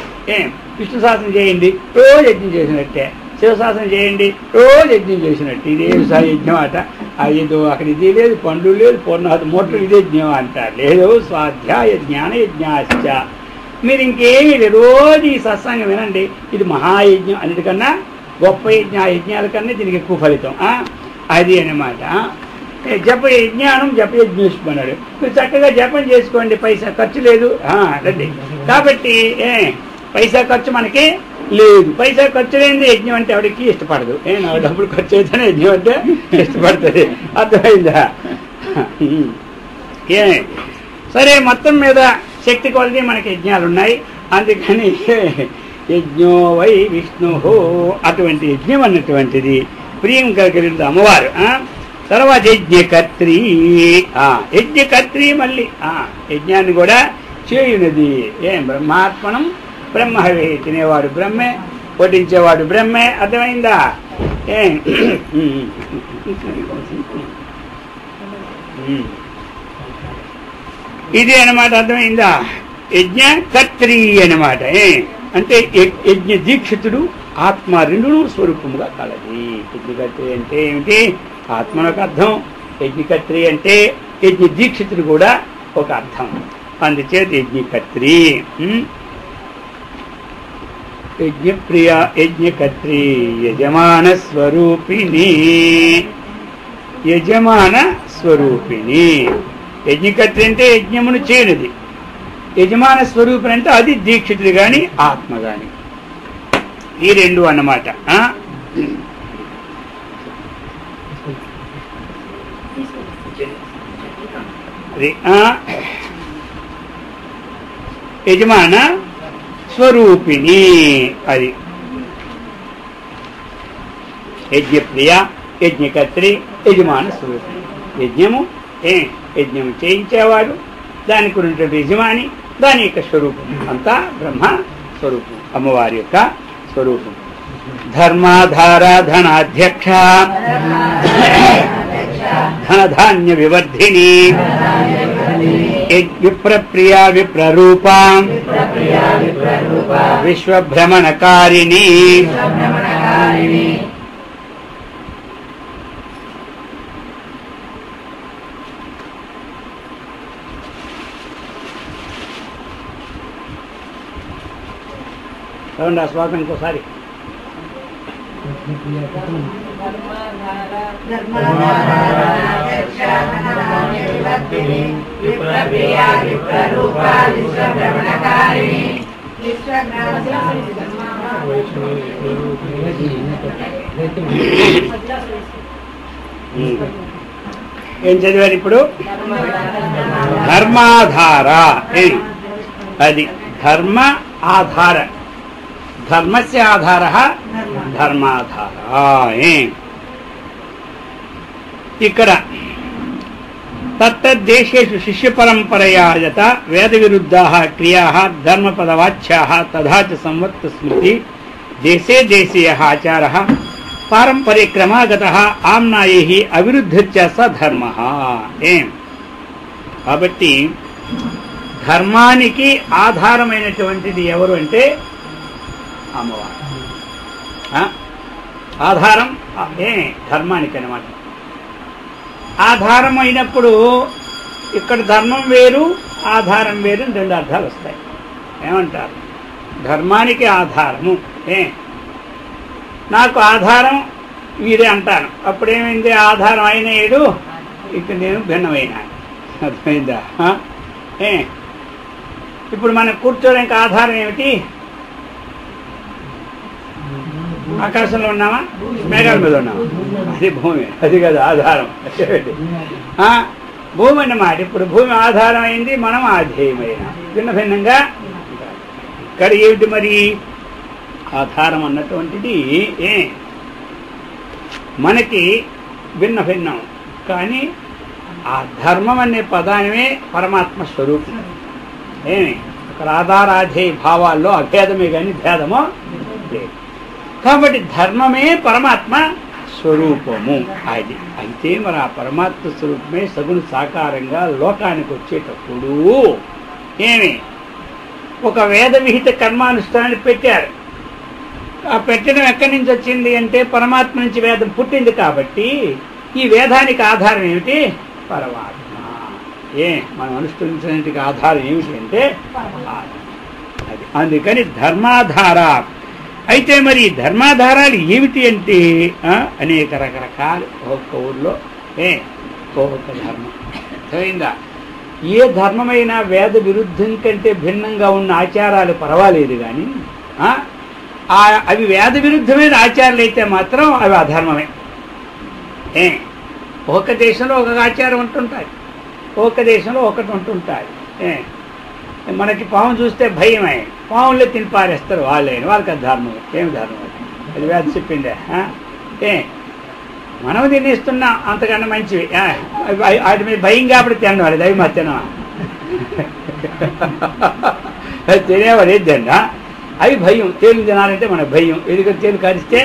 విష్ణు సహస్రం చేయండి, రోజు యజ్ఞం చేసినట్టే. శివశాసనం చేయండి, రోజు యజ్ఞం చేసినట్టు. ఇదేమి యజ్ఞం అట, ఏదో అక్కడ ఇది లేదు, పండ్లు లేదు, పూర్ణాహుతి మూటలు, ఇదే యజ్ఞం అంటారు. లేదు, స్వాధ్యాయ జ్ఞాన యజ్ఞాశ్చ. మీరు ఇంకేమీ లేదు, రోజు ఈ సత్సంగం వినండి. ఇది మహాయజ్ఞం, అన్నిటికన్నా గొప్ప యజ్ఞాల కన్నా దీనికి ఎక్కువ ఫలితం. అది అన్నమాట. జప యజ్ఞానం జప యజ్ఞేశ్వరుడు. మీరు చక్కగా జపం చేసుకోండి, పైసా ఖర్చు లేదు. రండి. కాబట్టి పైసా ఖర్చు మనకి లేదు. పైసా ఖర్చు లేనిది యజ్ఞం అంటే ఎవరికి ఇష్టపడదు. నా డబ్బులు ఖర్చు అయితేనే యజ్ఞం అంటే ఇష్టపడుతుంది. అర్థమైందా? సరే, మొత్తం మీద శక్తి కొలది మనకి యజ్ఞాలు ఉన్నాయి. అందుకని యజ్ఞో వై విష్ణు, అటువంటి యజ్ఞం అన్నటువంటిది ప్రియం కలిగిన అమ్మవారు. తర్వాత యజ్ఞకర్త్రి. యజ్ఞకర్త్రి మళ్ళీ యజ్ఞాన్ని కూడా చేయునది. బ్రహ్మాత్మనం బ్రహ్మవే. తినేవాడు బ్రహ్మే, వడ్డించేవాడు బ్రహ్మే. అర్థమైందా? ఇది అన్నమాట. అర్థమైందా? యజ్ఞకర్త్రి అన్నమాట. అంటే యజ్ఞ దీక్షితుడు ఆత్మ రెండును స్వరూపముగా కలది. యజ్ఞకర్త్రి అంటే ఏమిటి? ఆత్మనొక అర్థం. యజ్ఞకర్త్రి అంటే యజ్ఞ దీక్షితుడు కూడా ఒక అర్థం. అందుచేత యజ్ఞకర్త్రి. యజ్ఞప్రియ యజ్ఞకర్త్రి యజమాన స్వరూపిణి. యజమాన స్వరూపిణి. యజ్ఞకర్త్రి అంటే యజ్ఞమును చేయనిది. యజమాన స్వరూపిణి అంటే అది దీక్షితుడు గాని ఆత్మ గాని, ఈ రెండు అన్నమాట. యజమాన స్వరూపిణి. అది యజ్ఞప్రియ యజ్ఞకర్త్రి యజమాన స్వరూపిణి. యజ్ఞము చేయించేవాడు, దానికి ఉన్నటువంటి యజమాని, దాని యొక్క స్వరూపం అంతా బ్రహ్మ స్వరూపం, అమ్మవారి యొక్క స్వరూపం. ధర్మాధార ధనాధ్యక్ష ధనధాన్య వివర్ధిని విప్రప్రియ విప్రరూప విశ్వభ్రమణకారిణి. చదవండి ఆ శ్లోకం ఇంకోసారి. ఏం చదివారు ఇప్పుడు? ధర్మాధార. అది ధర్మ ఆధార. ధర్మస్య ఆధార ధర్మాధార. ఇక్కడ తత్తద్దేశేషు శిష్య పరంపరయా యత వేద విరుద్ధాః క్రియాః ధర్మపదవాచ్యాః తథా చ సంవత్త స్మృతి దేశే దేశీయః ఆచారః పారంపర్య క్రమాగతః ఆమ్నాయైః అవిరుద్ధశ్చ స ధర్మః. కాబట్టి ధర్మానికి ఆధారమైనటువంటిది ఎవరు అంటే అమ్మవారు. ఆధారం ధర్మానికి అన్నమాట. ఆధారం అయినప్పుడు ఇక్కడ ధర్మం వేరు, ఆధారం వేరు, రెండు అర్థాలు వస్తాయి. ఏమంటారు? ధర్మానికి ఆధారము. నాకు ఆధారం వీరే అంటాను. అప్పుడేమైంది? ఆధారం ఆయన ఏడు, ఇక నేను భిన్నమైన. అర్థమైందా? ఇప్పుడు మనం కూర్చోడానికి ఆధారం ఏమిటి? ఆకాశంలో ఉన్నామా, మేఘాల మీద ఉన్నామా? అది భూమి, అది కదా ఆధారం. భూమి అన్నమాట. ఇప్పుడు భూమి ఆధారం అయింది, మనం ఆధేయమైన. భిన్న భిన్నంగా ఇక్కడ ఏమిటి మరి ఆధారం అన్నటువంటిది? మనకి భిన్న భిన్నం, కానీ ఆ ధర్మం అనే పదానివే పరమాత్మ స్వరూపం. అక్కడ ఆధారాధేయ భావాల్లో అభేదమే కానీ భేదమో లేదు. కాబట్టి ధర్మమే పరమాత్మ స్వరూపము. అది అయితే మరి ఆ పరమాత్మ స్వరూపమే సగుణ సాకారంగా లోకానికి వచ్చేటప్పుడు ఒక వేద విహిత కర్మానుష్ఠానాన్ని పెట్టారు. ఆ పెట్టడం ఎక్కడి నుంచి వచ్చింది అంటే పరమాత్మ నుంచి వేదం పుట్టింది. కాబట్టి ఈ వేదానికి ఆధారం ఏమిటి? పరమాత్మ. మనం అనుష్ఠించడానికి ఆధారం ఏమిటి అంటే అది. అందుకని ధర్మాధార. అయితే మరి ధర్మాధారాలు ఏమిటి అంటే అనేక రకరకాలు. ఒక్కొక్క ఊర్లో ఒక్కొక్క ధర్మం. అర్థమైందా? ఏ ధర్మమైనా వేద విరుద్ధం కంటే భిన్నంగా ఉన్న ఆచారాలు పర్వాలేదు, కానీ అవి వేద విరుద్ధమైన ఆచారాలు అయితే మాత్రం అవి అధర్మమే. ఒక్కొక్క దేశంలో ఒక్కొక్క ఆచారం ఉంటుంటాయి, ఒక్కొక్క దేశంలో ఒకటి ఉంటుంటాయి. మనకి పాము చూస్తే భయమే, పాములే తిని పారేస్తారు వాళ్ళైన. వాళ్ళకి అది ధర్మం. ఏమి ధర్మం? అది వేద చెప్పిందే. మనం తినేస్తున్నాం అంతకన్నా మంచివి. వాటి మీద భయం కాబట్టి తినవాలి. దవి మా తినవా తినేవాడు ఏది తిన్నా అవి భయం. తేలు తినాలంటే మనకు భయం. ఎందుకంటే తేలు కరిస్తే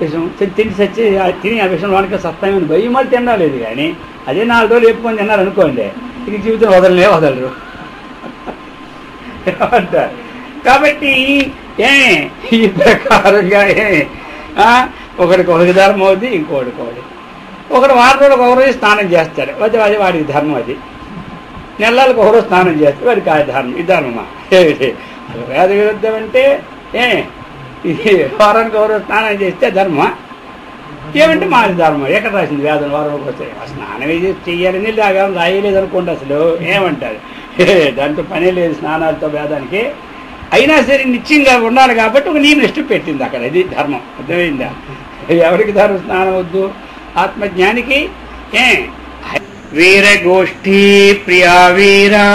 విషం తిని సచ్చి తిని ఆ విషయం వానికి సత్తామని భయం. మళ్ళీ తినలేదు. కానీ అదే 4 రోజులు చెప్పుకొని తిన్నారు అనుకోండి, ఇక జీవితం వదలరు అంటారు. కాబట్టి ఈ ప్రకారంగా ఒకరికి ఒక ధర్మం అవుతుంది, ఇంకోటికి ఒకటి. ఒకరు వారం రోజులకు ఒకరోజు స్నానం చేస్తాడు, అది వాడికి ధర్మం. అది నెలలకు ఒకరోజు స్నానం చేస్తే వాడికి ఆ ధర్మం. ఈ ధర్మమా? వేద విరుద్ధం అంటే వారానికి ఒకరోజు స్నానం చేస్తే ధర్మమా? ఏమంటే మాది ధర్మం. ఎక్కడ రాసింది వేదం? వారంలోకి వస్తే స్నానం చెయ్యాలని రాయలేదు అనుకోండి. అసలు ఏమంటారు? దాంతో పనే లేదు స్నానాలతో వేదానికి. అయినా సరే నిత్యంగా ఉండాలి కాబట్టి ఒక నియమనిష్ట పెట్టింది అక్కడ. ఇది ధర్మం. అర్థమైందా? ఎవరికి ధర్మ స్నానం వద్దు? ఆత్మజ్ఞానికి. వీరగోష్ఠీ ప్రియా వీరా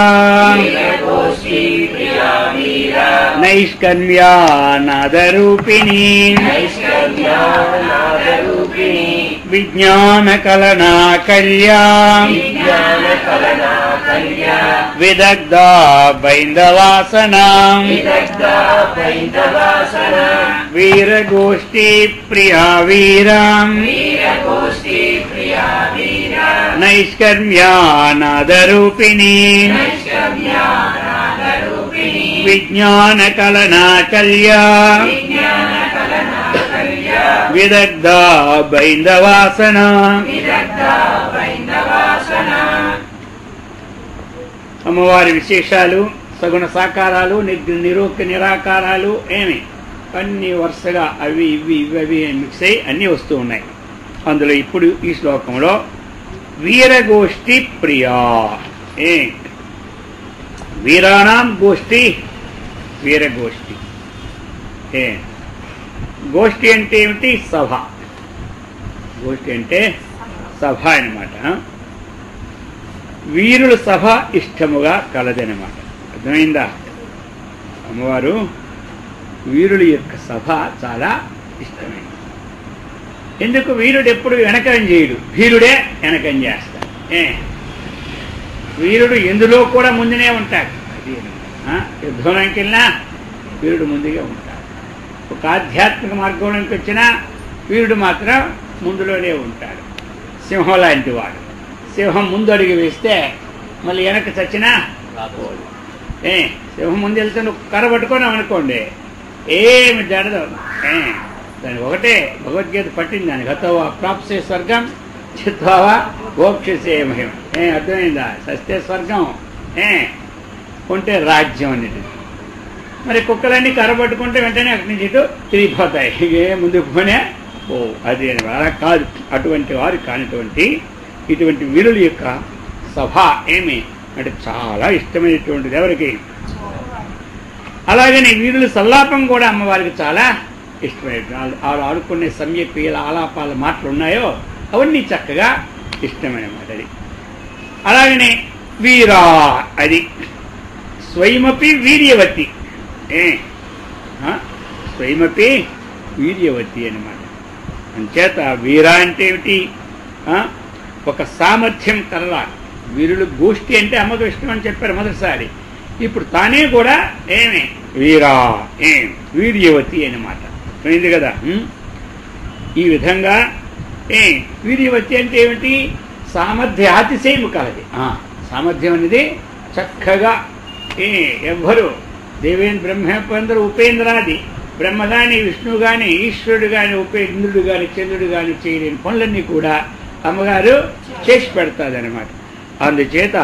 నైష్కర్మ్యానాదరూపిణీ విజ్ఞాన కలనా కళ్యాణ విదగ్ధా బైందవాసనా వీరగోష్ఠీ ప్రియా వీరా నైష్కర్మ్యానాదరూపిణీ విజ్ఞాన కలనా కళ్యాణ విదగ్ధా బైందవాసనా. అమ్మవారి విశేషాలు, సగుణ సాకారాలు, నిరోక్త నిరాకారాలు అన్ని వరుసగా అవి ఇవి మిక్స్ అయ్యి అన్నీ వస్తూ ఉన్నాయి. అందులో ఇప్పుడు ఈ శ్లోకంలో వీరగోష్ఠి ప్రియా. వీరాణం గోష్ఠి, వీరగోష్ఠి. గోష్ఠి అంటే ఏమిటి? సభ. గోష్ఠి అంటే సభ అన్నమాట. వీరుల సభ ఇష్టముగా కలదనమాట. అర్థమైందా? అమ్మవారు వీరుల యొక్క సభ చాలా ఇష్టమైంది. ఎందుకు? వీరుడు ఎప్పుడు వెనకం చేయడు, వీరుడే వెనకం చేస్తాడు. వీరుడు ఎందులో కూడా ముందునే ఉంటాడు. అది యుద్ధంలోకి వెళ్ళినా వీరుడు ముందుగా ఉంటాడు. ఒక ఆధ్యాత్మిక మార్గంలోకి వచ్చినా వీరుడు మాత్రం ముందులోనే ఉంటాడు. సింహం లాంటి వాడు. సింహం ముందు అడుగు వేస్తే మళ్ళీ వెనక్కి చచ్చినా రాకపోదు. సింహం ముందు వెళ్తే నువ్వు కర్ర పట్టుకున్నావు అనుకోండి, ఏమి జరదు. దానికి ఒకటే భగవద్గీత పట్టింది. దానికి హతవా ప్రాప్సే స్వర్గం చిత్వావా మోక్షసే మహిమ. అర్థమైందా? సస్తే స్వర్గం, కొంటే రాజ్యం అనేది. మరి కుక్కలన్నీ కర్ర పట్టుకుంటే వెంటనే అక్కడి నుంచి ఇటు తిరిగిపోతాయి. ముందుకు పోనే ఓ అది అలా కాదు, అటువంటి వారు కానిటువంటి ఇటువంటి వీరుల యొక్క సభ ఏమి అంటే చాలా ఇష్టమైనటువంటిది ఎవరికి. అలాగనే వీరుల సల్లాపం కూడా అమ్మవారికి చాలా ఇష్టమైనటువంటి వాళ్ళు ఆడుకునే సంయక్రియల ఆలాపాల మాటలు ఉన్నాయో అవన్నీ చక్కగా ఇష్టమైన మాట. అది అలాగనే వీరా అది స్వయమపి వీర్యవతి, స్వయమపి వీర్యవతి అన్నమాట. అంచేత వీరా అంటే ఏమిటి, ఒక సామర్థ్యం కలరా. వీరులు గోష్ఠి అంటే అమ్మకు ఇష్టం అని చెప్పారు మొదటిసారి. ఇప్పుడు తానే కూడా ఏమి వీరా వీర్యవతి అన్నమాట పోయింది కదా. ఈ విధంగా వీర్యవతి అంటే ఏమిటి, సామర్థ్యాతిశయము కలది. సామర్థ్యం అనేది చక్కగా ఎవ్వరు దేవేంద్ర బ్రహ్మేంద్ర ఉపేంద్రాది బ్రహ్మ కానీ విష్ణువు కానీ ఈశ్వరుడు కానీ ఉపేంద్రుడు కానీ చంద్రుడు కానీ చేయలేని పనులన్నీ కూడా అమ్మగారు చేసి పెడతాదనమాట. అందుచేత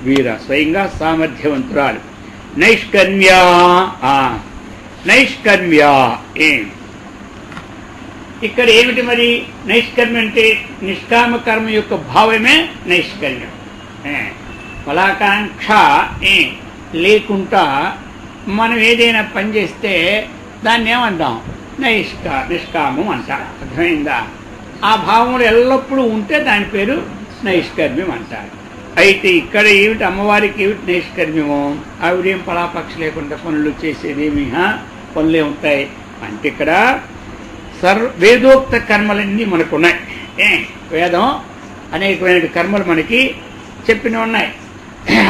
వీర స్వయంగా సామర్థ్యవంతురాలు. నైష్కర్మ్యా నైష్కర్మ్యా ఇక్కడ ఏమిటి మరి నైష్కర్మ్యం అంటే నిష్కామ కర్మ యొక్క భావమే నైష్కర్మ్యం. ఫలాకాంక్ష లేకుండా మనం ఏదైనా పని చేస్తే దాన్ని ఏమంటాం నిష్కామం అంటారు. అర్థమైందా? ఆ భావములు ఎల్లప్పుడూ ఉంటే దాని పేరు నైష్కర్మ్యం అంటారు. అయితే ఇక్కడ ఏమిటి అమ్మవారికి ఏమిటి నైష్కర్మ్యము, ఆవిడేం పలాపక్ష లేకుండా పనులు చేసేదేమి పనులే ఉంటాయి అంటే ఇక్కడ వేదోక్త కర్మలన్నీ మనకు ఉన్నాయి. వేదం అనేకమైన కర్మలు మనకి చెప్పిన ఉన్నాయి.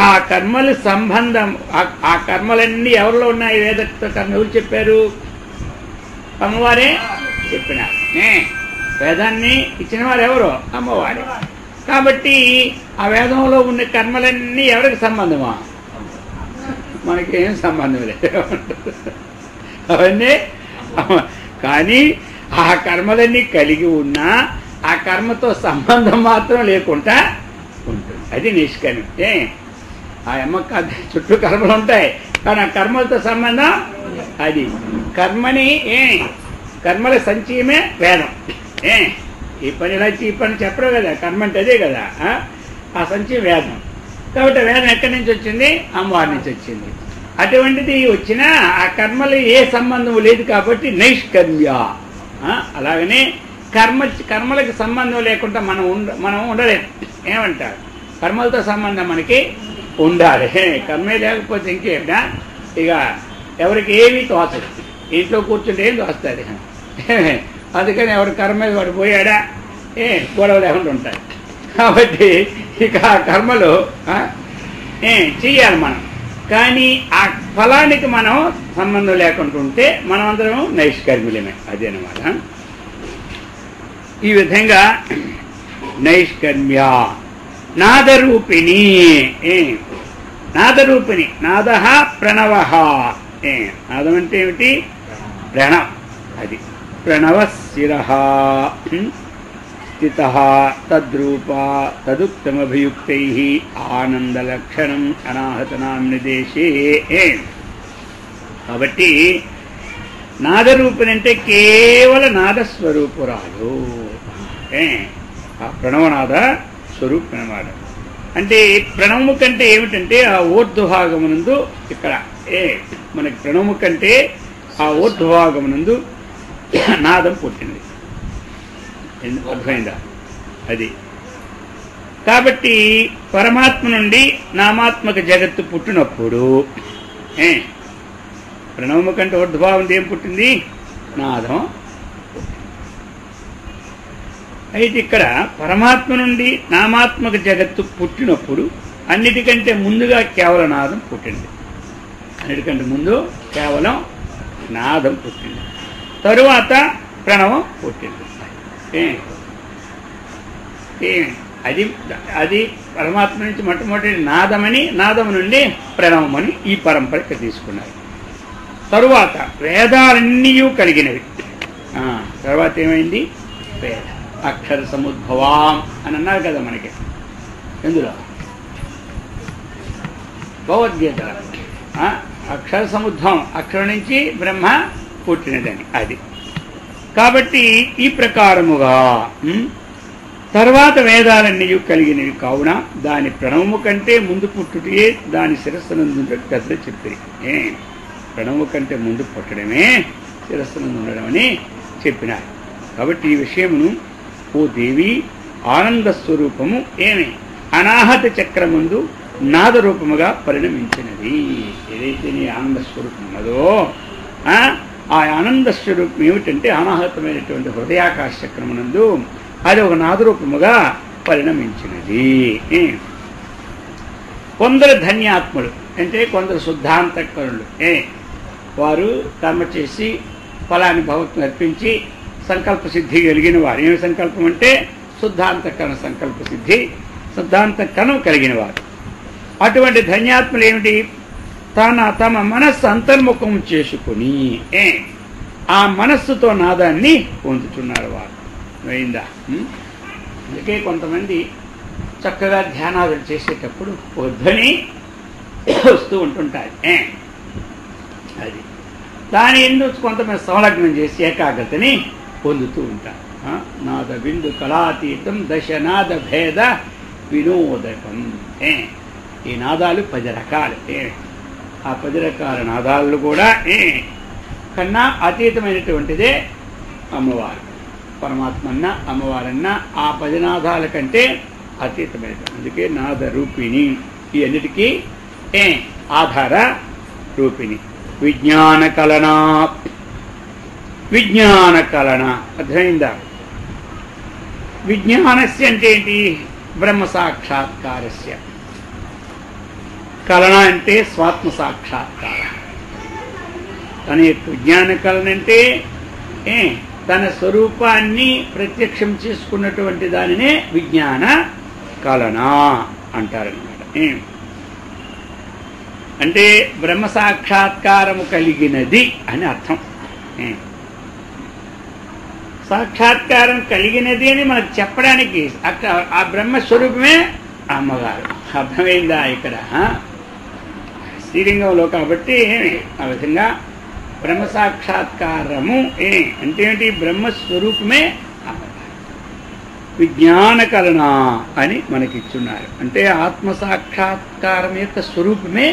ఆ కర్మల సంబంధం ఆ కర్మలన్నీ ఎవరిలో ఉన్నాయి, వేదోక్త కర్మ ఎవరు చెప్పారు, అమ్మవారే చెప్పినారు. వేదాన్ని ఇచ్చిన వారు ఎవరు, అమ్మవారే. కాబట్టి ఆ వేదంలో ఉన్న కర్మలన్నీ ఎవరికి సంబంధమా, మనకేం సంబంధం లేదు అవన్నీ. కానీ ఆ కర్మలన్నీ కలిగి ఉన్నా ఆ కర్మతో సంబంధం మాత్రం లేకుండా ఉంటుంది. అది నిష్కర్మ్యం. ఆ అమ్మక చుట్టూ కర్మలు ఉంటాయి కానీ ఆ కర్మలతో సంబంధం అది. కర్మని కర్మల సంచయమే వేదం. ఈ పని ఇలా ఈ పని చెప్పరు కదా, కర్మ అంటే అదే కదా. ఆ సంచయం వేదం. కాబట్టి వేదం ఎక్కడి నుంచి వచ్చింది, అమ్మవారి నుంచి వచ్చింది. అటువంటిది వచ్చినా ఆ కర్మలు ఏ సంబంధం లేదు కాబట్టి నైష్కర్మ్య. అలాగనే కర్మలకు సంబంధం లేకుండా మనం ఉండలేము. ఏమంటారు, కర్మలతో సంబంధం మనకి ఉండాలి. కర్మే లేకపోతే ఇంకేమిటా, ఇక ఎవరికి ఏమీ తోచదు. ఇంట్లో కూర్చుంటే ఏం తోస్తుంది. అందుకని ఎవరి కర్మ మీద వాడు పోయాడా గొడవ లేకుండా ఉంటాయి. కాబట్టి ఇక ఆ కర్మలు చెయ్యాలి మనం. కానీ ఆ ఫలానికి మనం సంబంధం లేకుండా ఉంటే మనం అందరం నైష్కర్మ్యులమే. అదేనమాట. ఈ విధంగా నైష్కర్మ్య నాదరూపిణి. నాదరూపిణి నాద ప్రణవ. నాదం అంటే ఏమిటి, ప్రణవ్. అది ప్రణవ శిర స్థిత తద్రూప తదుక్తమభియుక్తై ఆనందలక్షణం అనాహతనామ్ని దేశే. కాబట్టి నాదరూపిణి అంటే కేవల నాదస్వరూపురాలు. ఆ ప్రణవనాద స్వరూపనమాట. అంటే ప్రణవము కంటే ఏమిటంటే ఆ ఊర్ధ్వభాగమునందు ఇక్కడ మనకి ప్రణవము కంటే ఆ ఊర్ధ్వభాగమునందు నాదం పుట్టింది. అర్థమైందా? అది కాబట్టి పరమాత్మ నుండి నామాత్మక జగత్తు పుట్టినప్పుడు ప్రణవము కంటే ఊర్ధ్వభావం ఏం పుట్టింది, నాదం. అయితే ఇక్కడ పరమాత్మ నుండి నామాత్మక జగత్తు పుట్టినప్పుడు అన్నిటికంటే ముందుగా కేవల నాదం పుట్టింది. అన్నిటికంటే ముందు కేవలం నాదం పుట్టింది, తరువాత ప్రణవం పుట్టింది. అది అది పరమాత్మ నుంచి మొట్టమొదటి నాదమని, నాదం నుండి ప్రణవమని ఈ పరంపర తీసుకున్నారు. తరువాత వేదాలన్నీ కలిగినవి. తర్వాత ఏమైంది, వేద అక్షర సముద్భవాం అని అన్నారు కదా మనకి. ఎందులో భగవద్గీతలో అక్షర సముద్భవం, అక్షరం నుంచి బ్రహ్మ పుట్టినదని. అది కాబట్టి ఈ ప్రకారముగా తర్వాత వేదాలన్నీ కలిగినవి కావున దాని ప్రణవము కంటే ముందు పుట్టుటే దాని శిరస్సునందు పెద్ద చెప్పి ప్రణవము కంటే ముందు పుట్టడమే శిరస్సునందు ఉండడం అని చెప్పినారు. కాబట్టి ఈ విషయమును ఓ దేవి ఆనంద స్వరూపము అనాహత చక్రముందు నాదరూపముగా పరిణమించినది. ఏదైతే నీ ఆనంద స్వరూపం ఉన్నదో ఆ ఆనంద స్వరూపం ఏమిటంటే అనాహతమైనటువంటి హృదయాకాశ చక్రమునందు అది ఒక నాదరూపముగా పరిణమించినది. కొందరు ధన్యాత్ములు అంటే కొందరు శుద్ధాంతకరులు వారు కర్మ చేసి ఫలాన్ని భగవంతుని అర్పించి సంకల్ప సిద్ధి కలిగిన వారు. ఏమి సంకల్పం అంటే శుద్ధాంతకరణ సంకల్ప సిద్ధి, శుద్ధాంతకరణం కలిగిన వారు. అటువంటి ధన్యాత్ములు ఏమిటి? తమ మనస్సు అంతర్ముఖం చేసుకుని ఆ మనస్సుతో నాదాన్ని పొందుతున్నారు వారు. అయిందా? అందుకే కొంతమంది చక్కగా ధ్యానాదులు చేసేటప్పుడు ధ్వని వస్తూ ఉంటుంటాయి. అది దాని ఎందుకు కొంతమంది సంలగ్నం చేసి ఏకాగ్రతని పొందుతూ ఉంటారు. నాద బిందు కళాతీతం దశనాద భేద వినోదకం. ఈ నాదాలు 10 రకాలు. ఆ 10 రకాల నాదాలు కూడా కన్నా అతీతమైనటువంటిదే అమ్మవారు. పరమాత్మన్న అమ్మవారన్నా ఆ 10 నాదాల కంటే అతీతమైనది. అందుకే నాద రూపిణి, ఈ అన్నిటికీ ఆధార రూపిణి. విజ్ఞాన కలన, విజ్ఞాన కలన అర్థమైందా? విజ్ఞానస్య అంటే ఏంటి? బ్రహ్మ సాక్షాత్కారస్య. కలన అంటే స్వాత్మ సాక్షాత్కారం. తన యొక్క విజ్ఞాన కలన అంటే తన స్వరూపాన్ని ప్రత్యక్షం చేసుకున్నటువంటి దానినే విజ్ఞాన కలన అంటారనమాట. అంటే బ్రహ్మ సాక్షాత్కారము కలిగినది అని అర్థం. సాక్షాత్కారం కలిగినది అని మనకు చెప్పడానికి ఆ బ్రహ్మస్వరూపమే అమ్మగారు. అర్థమైందా? ఇక్కడ శ్రీలింగంలో కాబట్టి ఆ విధంగా బ్రహ్మ సాక్షాత్కారము అంటే ఏంటి? బ్రహ్మస్వరూపమే అమ్మగారు. విజ్ఞాన కలన అని మనకిచ్చున్నారు. అంటే ఆత్మ సాక్షాత్కారం యొక్క స్వరూపమే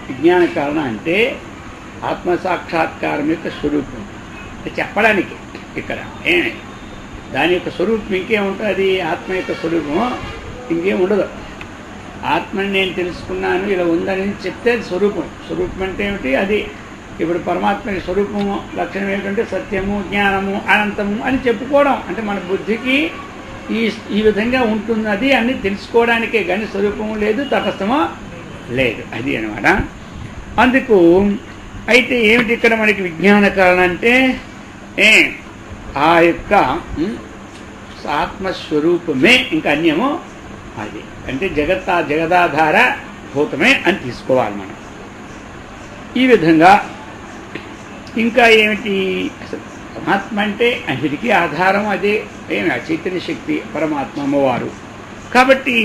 విజ్ఞాన కలన. అంటే ఆత్మ సాక్షాత్కారం యొక్క స్వరూపం చెప్పడానికి ఇక్కడ దాని యొక్క స్వరూపం ఇంకేముంటుంది? ఆత్మ యొక్క స్వరూపము ఇంకేం ఉండదు. ఆత్మని నేను తెలుసుకున్నాను ఇలా ఉందని చెప్తే స్వరూపం. స్వరూపం అంటే ఏమిటి? అది ఇప్పుడు పరమాత్మ స్వరూపము లక్షణం ఏమిటంటే సత్యము, జ్ఞానము, అనంతము అని చెప్పుకోవడం. అంటే మన బుద్ధికి ఈ విధంగా ఉంటున్నది అని తెలుసుకోవడానికే కానీ స్వరూపము లేదు, తటస్థము లేదు. అది అనమాట. అందుకు అయితే ఏమిటి ఇక్కడ మనకి విజ్ఞాన కారణం అంటే ఆ యొక్క ఆత్మస్వరూపమే, ఇంకా అన్యము అది. అంటే జగదాధార భూతమే అని తీసుకోవాలి మనం. ఈ విధంగా ఇంకా ఏమిటి? అసలు పరమాత్మ అంటే అన్నిటికీ ఆధారం అదే. ఆ చైతన్య శక్తి పరమాత్మ అమ్మవారు. కాబట్టి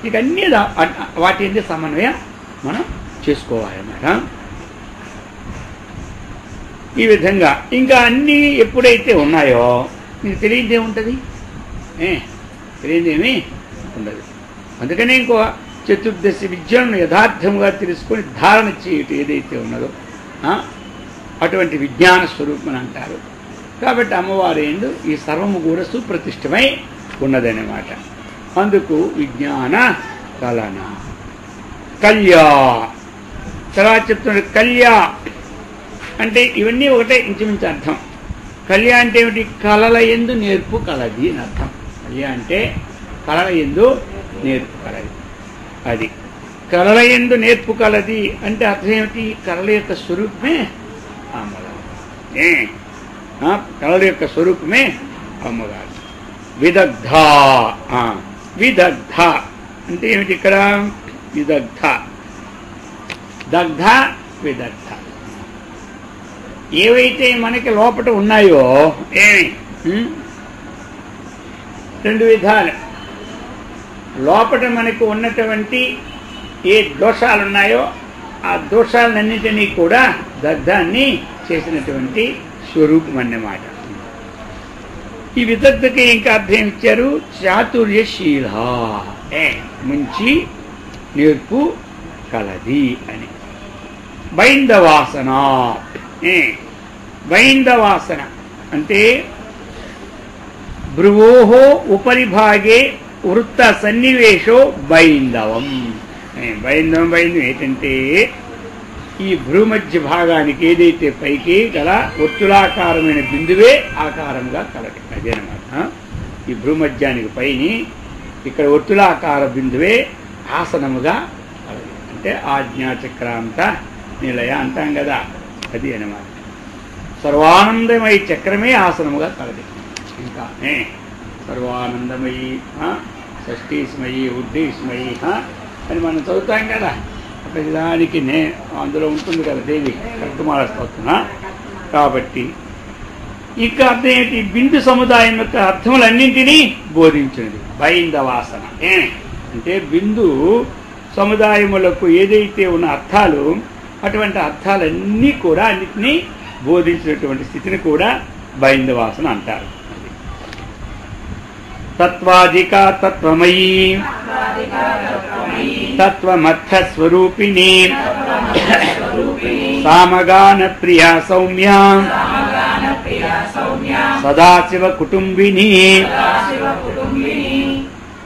ఇక అన్ని వాటి అన్ని సమన్వయం మనం చేసుకోవాలన్నమాట. ఈ విధంగా ఇంకా అన్నీ ఎప్పుడైతే ఉన్నాయో మీకు తెలియదేముంటుంది? తెలియదేమీ ఉండదు. అందుకనే ఇంకో చతుర్దశి విద్యలను యథార్థంగా తెలుసుకొని ధారణ చేయటం ఏదైతే ఉన్నదో అటువంటి విజ్ఞాన స్వరూపం అంటారు. కాబట్టి అమ్మవారు ఏందు ఈ సర్వము కూడా సుప్రతిష్టమై ఉన్నదన్నమాట. అందుకు విజ్ఞాన కలన. కళ్యా తర్వాత చెప్తున్నాడు. కళ్యా అంటే ఇవన్నీ ఒకటే ఇంచుమించు అర్థం. కళ్యా అంటే ఏమిటి? కళల యందు నేర్పు కలది అని అర్థం. కళ్యా అంటే కళల యందు నేర్పు కలది. అది కళల యందు నేర్పు కలది అంటే అర్థం ఏమిటి? కళల యొక్క స్వరూపమే అమ్మగారు. కళల యొక్క స్వరూపమే అమ్మగారు. విదగ్ధ. విదగ్ధ అంటే ఏమిటి ఇక్కడ? విదగ్ధ, దగ్ధ, విదగ్ధ. ఏవైతే మనకి లోపల ఉన్నాయో రెండు విధాలు. లోపల మనకు ఉన్నటువంటి ఏ దోషాలున్నాయో ఆ దోషాలన్నింటినీ కూడా దగ్ధాన్ని చేసినటువంటి స్వరూపం అన్నమాట. ఈ విదగ్ధకి ఇంకా అర్థం ఇచ్చారు, చాతుర్యశీల, మంచి నేర్పు కలది అని. బైందవాసన, బైందవాసన అంటే భ్రువోహో ఉపరి భాగే వృత్త సన్నివేశో బైందవం. బైందవం ఏంటంటే ఈ భ్రూమధ్య భాగానికి ఏదైతే పైకి గల వర్తులాకారమైన బిందువే ఆకారంగా కలదు, అదేనమాట. ఈ భ్రూమధ్యానికి పైని ఇక్కడ వర్తులాకార బిందువే ఆసనముగా కలదు. అంటే ఆజ్ఞాచక్రాంత నిలయ అంటాం కదా, అది అనమాట. సర్వానందమయ చక్రమే ఆసనముగా కలదు. ఇంకా సర్వానందమయి, షష్ఠీస్మయి, ఉద్దీస్మయి అని మనం చదువుతాం కదా. ప్రతిదానికి అందులో ఉంటుంది కదా దేవి కర్తమాల స్తోత్రం. కాబట్టి ఇంకా అర్థం ఏంటి, బిందు సముదాయం యొక్క అర్థములన్నింటినీ బోధించినది బైందవాసన. అంటే బిందు సముదాయములకు ఏదైతే ఉన్న అర్థాలు, అటువంటి అర్థాలన్నీ కూడా అన్నిటినీ బోధించినటువంటి స్థితిని కూడా బైందవాసన అంటారు. తత్వాధిక తత్వమయీ తత్వమర్థస్వరూపిణి సామగాన ప్రియా సౌమ్య సదాశివ కుటుంబిని.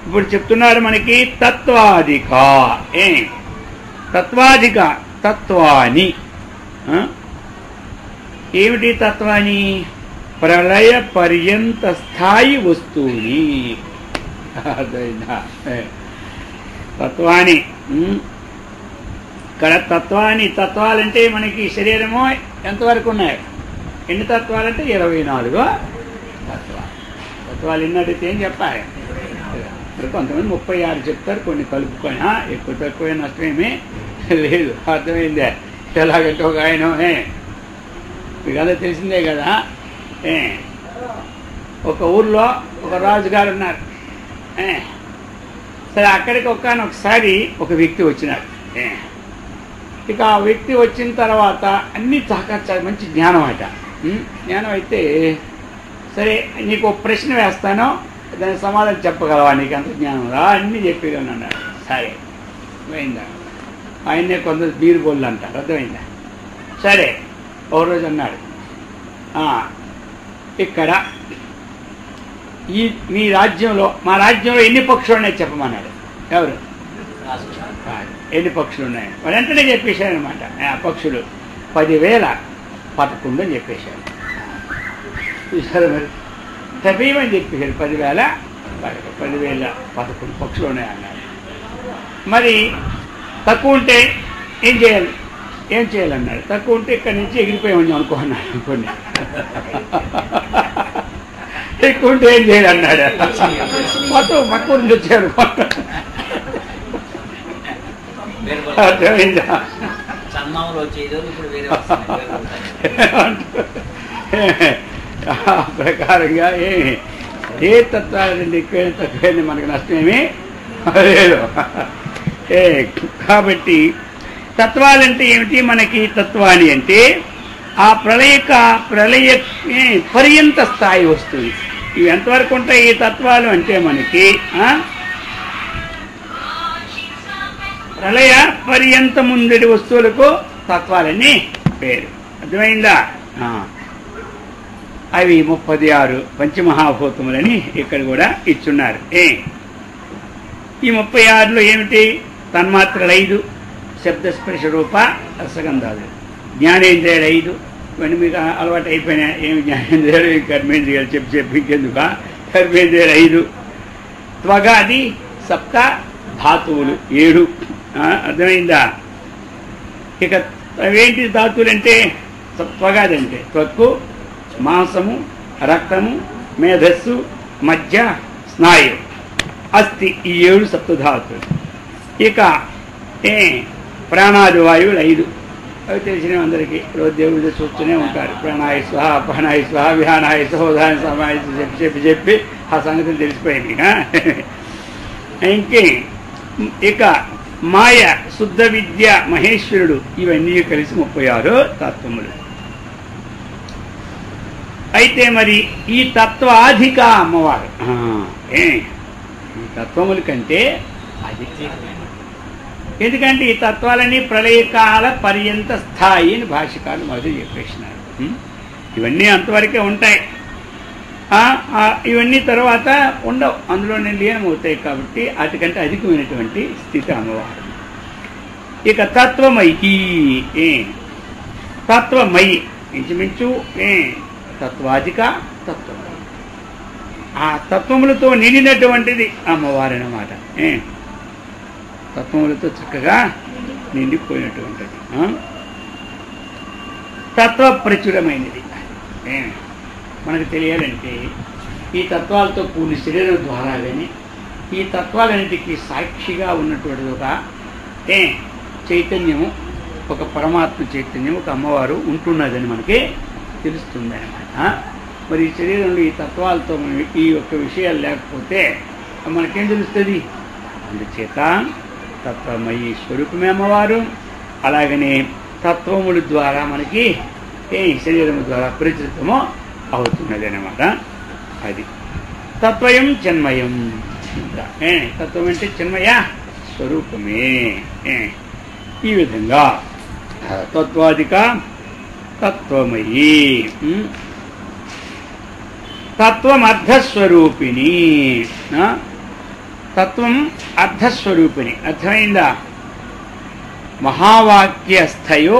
ఇప్పుడు చెప్తున్నారు మనకి తత్వాధిక. తత్వాధిక తత్వాని ఏమిటి? తత్వాని ప్రళయ పర్యంత స్థాయి వస్తువుని. తత్వాని ఇక్కడ తత్వాని, తత్వాలంటే మనకి శరీరము ఎంతవరకు ఉన్నాయి? ఎన్ని తత్వాలంటే 24 తత్వాలు. తత్వాలు ఎన్నడితే ఏం చెప్పాలి? కొంతమంది 36 చెప్తారు, కొన్ని కలుపుకొని. ఎక్కువ తక్కువ నష్టమేమీ లేదు. అర్థమైందే? ఎలాగంటే ఒక ఆయన మీకు అదే తెలిసిందే కదా, ఒక ఊర్లో ఒక రాజుగారు ఉన్నారు. సరే, అక్కడికి ఒకసారి ఒక వ్యక్తి వచ్చినాడు. ఇక ఆ వ్యక్తి వచ్చిన తర్వాత అన్ని మంచి జ్ఞానం అట. జ్ఞానం అయితే సరే, నీకు ఒక ప్రశ్న వేస్తాను, దానికి సమాధానం చెప్పగలవా? నీకు అంత జ్ఞానం రా, అన్నీ చెప్పేయగలను అన్నాడు. సరే అయిందా? ఆయన్నే కొందరు బీరు బోళ్ళు అంటారు, అర్థమైందా? సరే, ఒక రోజు అన్నాడు, ఇక్కడ మీ రాజ్యంలో, మా రాజ్యంలో ఎన్ని పక్షులు ఉన్నాయి చెప్పమన్నాడు. ఎవరు? ఎన్ని పక్షులు ఉన్నాయి? వాళ్ళు వెంటనే చెప్పేశారు అనమాట. ఆ పక్షులు 10,011 అని చెప్పేశారు. చూసారు మరి, తప్పేమని చెప్పేశారు. 10,011 పక్షులు ఉన్నాయి అన్నారు. మరి తక్కువ ఉంటే ఏం చేయాలన్నాడు. తక్కువ ఉంటే ఇక్కడి నుంచి ఎగిరిపోయామని అనుకున్నాడు. కొన్ని ఎక్కువ ఉంటే ఏం చేయాలన్నాడు. మొత్తం పక్కన నుంచి వచ్చాడు. అర్థమైందా? ప్రకారంగా ఏ తత్వాలండి ఎక్కువైన తక్కువైన మనకు నష్టమేమీ లేదు. కాబట్టి తత్వాలంటే ఏమిటి? మనకి తత్వాన్ని అంటే ఆ ప్రళయ పర్యంత స్థాయి వస్తుంది. ఇవి ఎంతవరకు ఉంటాయి ఈ తత్వాలు అంటే మనకి ప్రళయ పర్యంత ముందటి వస్తువులకు తత్వాలని పేరు. అర్థమైందా? అవి 36 పంచమహాభూతములని ఇక్కడ కూడా ఇచ్చున్నారు. ఈ 36లో ఏమిటి? తన్మాత్రలు 5, శబ్దస్పర్శ రూప రసగంధాలు, జ్ఞానేంద్రియాలు 5. ఇవన్నీ మీకు అలవాటు అయిపోయినాయి. ఏమి జ్ఞానేంద్రియాలు, కర్మేంద్రియాలు చెప్పి ఇంకెందుకు? కర్మేంద్రియాలు 5, త్వగాది సప్త ధాతువులు 7. అర్థమైందా? ఇక అవేంటి ధాతువులు అంటే? త్వగాది అంటే త్వక్కు, మాంసము, రక్తము, మేధస్సు, మజ్జ, స్నాయు, అస్థి, ఈ 7 సప్తధాతువులు. ఇక ప్రాణాది వాయువులు 5. అవి తెలిసిన అందరికీ రోజు దేవుడు చూస్తూనే ఉంటారు. ప్రాణాయ స్వహ, అపానాయ స్వహ, విహానాయ సహోదాయ సమాయ చెప్పి ఆ సంగతులు తెలిసిపోయింది. ఇంకే ఇక మాయ, శుద్ధ విద్య, మహేశ్వరుడు, ఇవన్నీ కలిసి 36 తత్వములు. అయితే మరి ఈ తత్వాధిక అమ్మవారు ఈ తత్వముల కంటే అధిక. ఎందుకంటే ఈ తత్వాలని ప్రళయకాల పర్యంత స్థాయి అని భాష్యకారులు మొదలు చెప్పేసినారు. ఇవన్నీ అంతవరకే ఉంటాయి, ఇవన్నీ తర్వాత ఉండవు, అందులోనే లీనమవుతాయి. కాబట్టి వాటికంటే అధికమైనటువంటి స్థితి అమ్మవారు. ఇక తత్వమయి, తత్వమయి ఇంచుమించు తత్వాధిక తత్వమయి, ఆ తత్వములతో నిండినటువంటిది అమ్మవారు అన్నమాట. తత్వములతో చక్కగా నిండిపోయినటువంటిది, తత్వ ప్రచురమైనది. మనకు తెలియాలంటే ఈ తత్వాలతో కూడిన శరీరం ద్వారా కానీ ఈ తత్వాలన్నిటికీ సాక్షిగా ఉన్నటువంటి ఒక చైతన్యము, ఒక పరమాత్మ చైతన్యం, ఒక అమ్మవారు ఉంటున్నదని మనకి తెలుస్తుంది అన్నమాట. మరి ఈ శరీరంలో ఈ తత్వాలతో ఈ యొక్క విషయాలు లేకపోతే మనకేం తెలుస్తుంది? అందుచేత తత్వమయి స్వరూపమే అమ్మవారు. అలాగనే తత్వముల ద్వారా మనకి శరీరము ద్వారా ప్రచురితము అవుతున్నది అన్నమాట. అది తత్వయం చిన్మయం. తత్వం అంటే చిన్మయ స్వరూపమే. ఈ విధంగా తత్వాధిక తత్వమయి, తత్వం అర్ధస్వరూపిణి. తత్వం అర్ధస్వరూపిణి అర్థమైందా? మహావాక్యస్థయో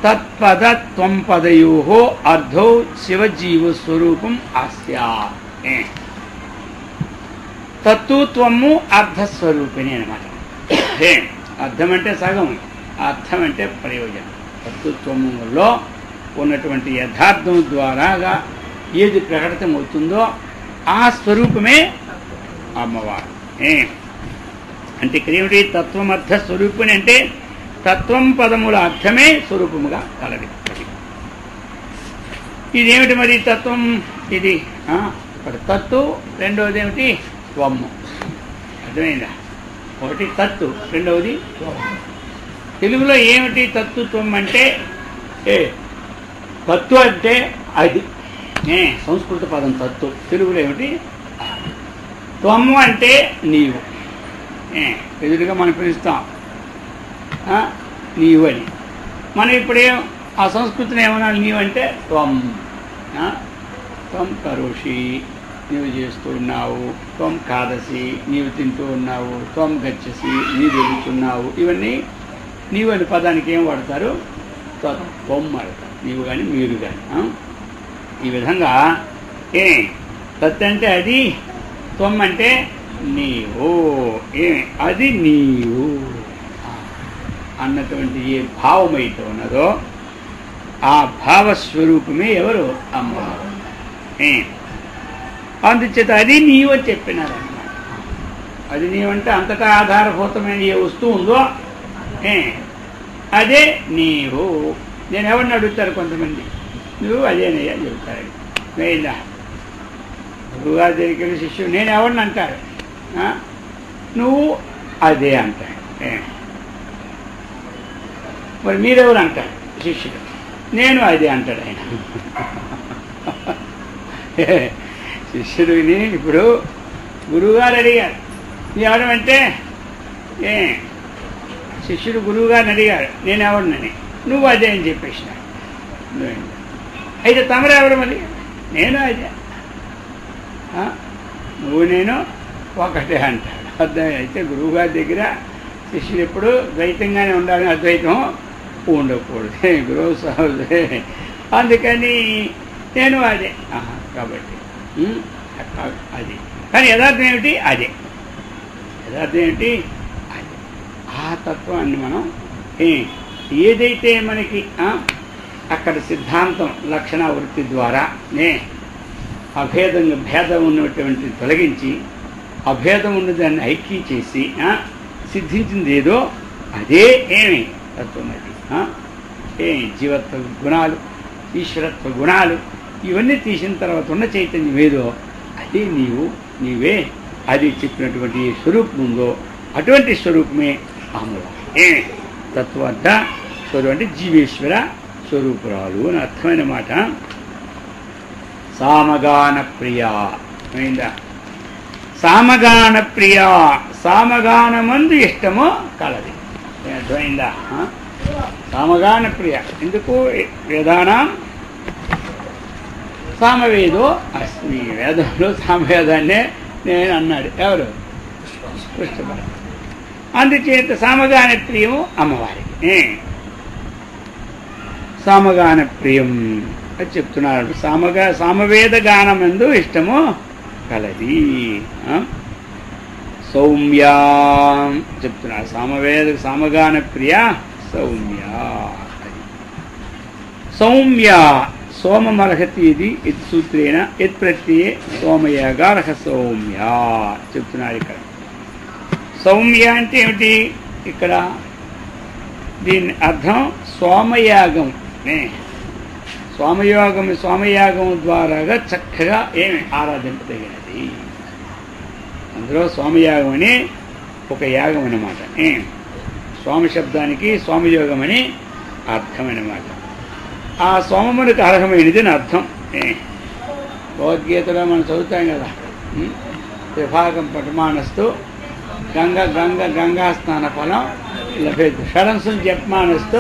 తత్పద త్వం పదయో అర్ధో శివజీవ స్వరూపం ఆస్యా. తత్తు త్వము అర్ధస్వరూపిణి అనమాట. అర్థం అంటే సగం, అర్థం అంటే ప్రయోజనం. తత్వత్వములో ఉన్నటువంటి యథార్థం ద్వారాగా ఏది ప్రకటితమవుతుందో ఆ స్వరూపమే అమ్మవారు. అంటే ఇక్కడ ఏమిటి? తత్వం అర్థ స్వరూపిణి అంటే తత్వం పదముల అర్థమే స్వరూపముగా కలది. ఇదేమిటి మరి తత్వం? ఇది ఇక్కడ తత్తు, రెండవది ఏమిటి? త్వము. అర్థమైందా? ఒకటి తత్తు, రెండవది త్వము. తెలుగులో ఏమిటి తత్తు త్వం అంటే? తత్తు అంటే అది, సంస్కృత పదం తత్తు. తెలుగులో ఏమిటి? త్వము అంటే నీవు. ఎదురుగా మనం పిలుస్తాం నీవు అని. మనం ఇప్పుడే ఆ సంస్కృతిని ఏమన్నా నీవంటే త్వం. త్వం కరోషి, నీవు చేస్తూ ఉన్నావు. త్వం ఖాదసి, నీవు తింటూ ఉన్నావు. త్వం గచ్చసి, నీవు వెళుతున్నావు. ఇవన్నీ నీవు అని పదానికి ఏం వాడతారు? త్వం వాడతారు. నీవు కానీ మీరు కానీ. ఈ విధంగా తత్ అంటే అది, త్వం అంటే నీవు, అది నీవు అన్నటువంటి ఏ భావం అయితే ఉన్నదో ఆ భావస్వరూపమే ఎవరు? అమ్మవారు. అందుచేత అది నీవు అని చెప్పినారన్నమాట. అది నీవంటే అంతటా ఆధారభూతమైన ఏ వస్తువు ఉందో అదే నీవు. నేను ఎవరిని అడుగుతారు కొంతమంది, నువ్వు అదేనయ్యా చెబుతారు. వేయిందా గురువుగారి దగ్గరికి వెళ్ళి శిష్యుడు నేను ఎవరిని అంటారు, నువ్వు అదే అంటాడు. మరి మీరెవరు అంటారు శిష్యుడు? నేను అదే అంటాడు ఆయన. శిష్యుడిని ఇప్పుడు గురువుగారు అడిగారు ఎవరమంటే శిష్యుడు గురువుగారిని అడిగారు నేను ఎవరినని, నువ్వు అదే అని చెప్పేసినాడు. అయితే తమరెవరు? మరి నేను అదే. నువ్వు నేను ఒకటే అంటాడు. అర్థం. అయితే గురువుగారి దగ్గర శిష్యుడు ఎప్పుడు ద్వైతంగానే ఉండాలని, అద్వైతం ఉండకూడదు. గురువు సాహుదే. అందుకని నేను అదే. కాబట్టి అది. కానీ యథార్థం ఏమిటి? అదే. యథార్థం ఏమిటి? అదే. ఆ తత్వాన్ని మనం ఏదైతే మనకి అక్కడ సిద్ధాంతం లక్షణావృత్తి ద్వారా భేదం ఉన్నటువంటి తొలగించి అభేదం ఉన్నదాన్ని ఐక్యం చేసి సిద్ధించింది ఏదో అదే తత్వం. అది జీవత్వ గుణాలు, ఈశ్వరత్వ గుణాలు ఇవన్నీ తీసిన తర్వాత ఉన్న చైతన్యం ఏదో అదే నీవు, నీవే. అది చెప్పినటువంటి ఏ స్వరూపం ఉందో అటువంటి స్వరూపమే అమ్మవారు. తత్వార్థ స్వరూపం అంటే జీవేశ్వర స్వరూపురాలు అని అర్థమైన మాట. సామగాన ప్రియ అయిందా? సామగాన ప్రియ, సామగానమందు ఇష్టము కలది. అర్థమైందా? సామగాన ప్రియ. ఎందుకు? వేదానాం సామవేదో అస్మి. వేదంలో సామవేదాన్నే నేను అన్నాడు ఎవరు? కృష్ణ పరమాత్మ. అందుచేత సామగాన ప్రియము అమ్మవారికి. సామగాన ప్రియం అది చెప్తున్నాడు. సామవేద గానమందు ఇష్టము కలది. సౌమ్య చెప్తున్నాడు. సామగాన ప్రియ సౌమ్య. సౌమ్య సోమమర్హతి ఇది సూత్రేణ యత్ ప్రత్యయ సోమయాగారహ సౌమ్య చెప్తున్నారు ఇక్కడ. సౌమ్య అంటే ఏమిటి? ఇక్కడ దీని అర్థం సోమయాగం. సోమయాగం ద్వారాగా చక్కగా ఏమి ఆరాధింపదగినది. అందులో సోమయాగం అని ఒక యాగం అన్నమాట. సోమ శబ్దానికి సోమయోగం అని అర్థం అన్నమాట. ఆ సోమమునికి అర్హమైనది అని అర్థం. భగవద్గీతలో మనం చదువుతాం కదా, విభాగం పటమానస్తు గంగా స్నాన ఫలం లభేదు షడంసం జపమానస్తు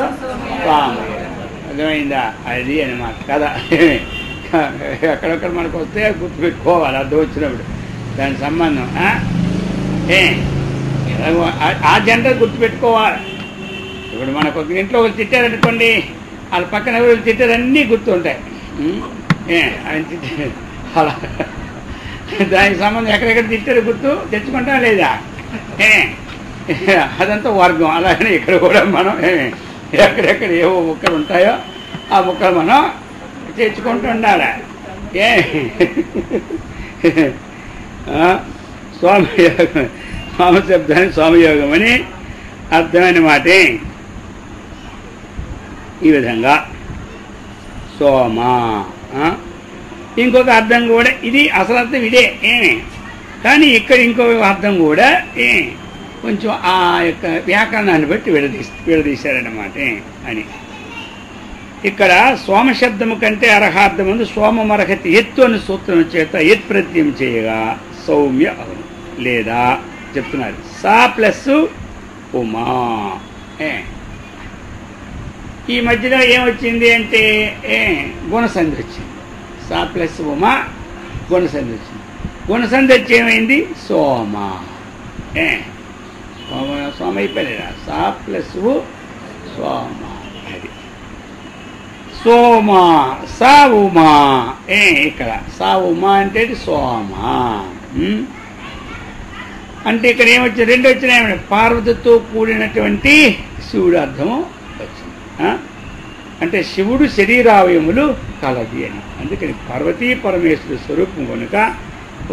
స్వామి. అర్థమైందా? అది అనమాట కదా. ఎక్కడొక్కడ మనకు వస్తే గుర్తుపెట్టుకోవాలి అర్థం వచ్చినప్పుడు దాని సంబంధం. ఆ జెండర్ గుర్తుపెట్టుకోవాలి. ఇప్పుడు మనకు ఒక ఇంట్లో ఒకరు తిట్టారనుకోండి, వాళ్ళ పక్కన ఎవరు తిట్టారన్నీ గుర్తుంటాయి. ఆయన తిట్టారు అలా దానికి సంబంధం ఎక్కడెక్కడ తిట్టారు గుర్తు తెచ్చుకుంటాం లేదా? అదంతా వర్గం. అలాగనే ఇక్కడ కూడా మనం ఎక్కడెక్కడ ఏవో ముక్కలు ఉంటాయో ఆ ముక్కలు మనం తెచ్చుకుంటూ ఉండాలి. స్వామియోగం, స్వామశబ్దానికి స్వామియోగం అని అర్థమైన మాటే. ఈ విధంగా సోమ. ఇంకొక అర్థం కూడా ఇది, అసలు అర్థం ఇదే కానీ ఇక్కడ ఇంకో అర్థం కూడా కొంచెం ఆ యొక్క వ్యాకరణాన్ని బట్టి విడదీశారన్నమాట అని. ఇక్కడ సోమశబ్దము కంటే అర్హార్థమందు సోమమర్హతి ఎత్తు అని సూత్రం చేత ఎత్ ప్రత్యయం చేయగా సౌమ్య అవును. లేదా చెప్తున్నారు సా ప్లస్ ఉమా. ఈ మధ్యలో ఏమొచ్చింది అంటే గుణసంధి వచ్చింది. సా ప్లస్ ఉమా గుణసంధి వచ్చింది. గుణసంధి వచ్చి ఏమైంది? సోమ. సోమ అయిపోలేదా? సా ప్లస్ సోమ. అది సోమ. సా ఉమా. ఇక్కడ సా ఉమా అంటే సోమ అంటే ఇక్కడ ఏమొచ్చింది? రెండు వచ్చినాయి. పార్వతితో కూడినటువంటి శివుడు అర్థము వచ్చింది. అంటే శివుడు శరీరావయములు కలది అని. అందుకని పార్వతీ పరమేశ్వర స్వరూపం కనుక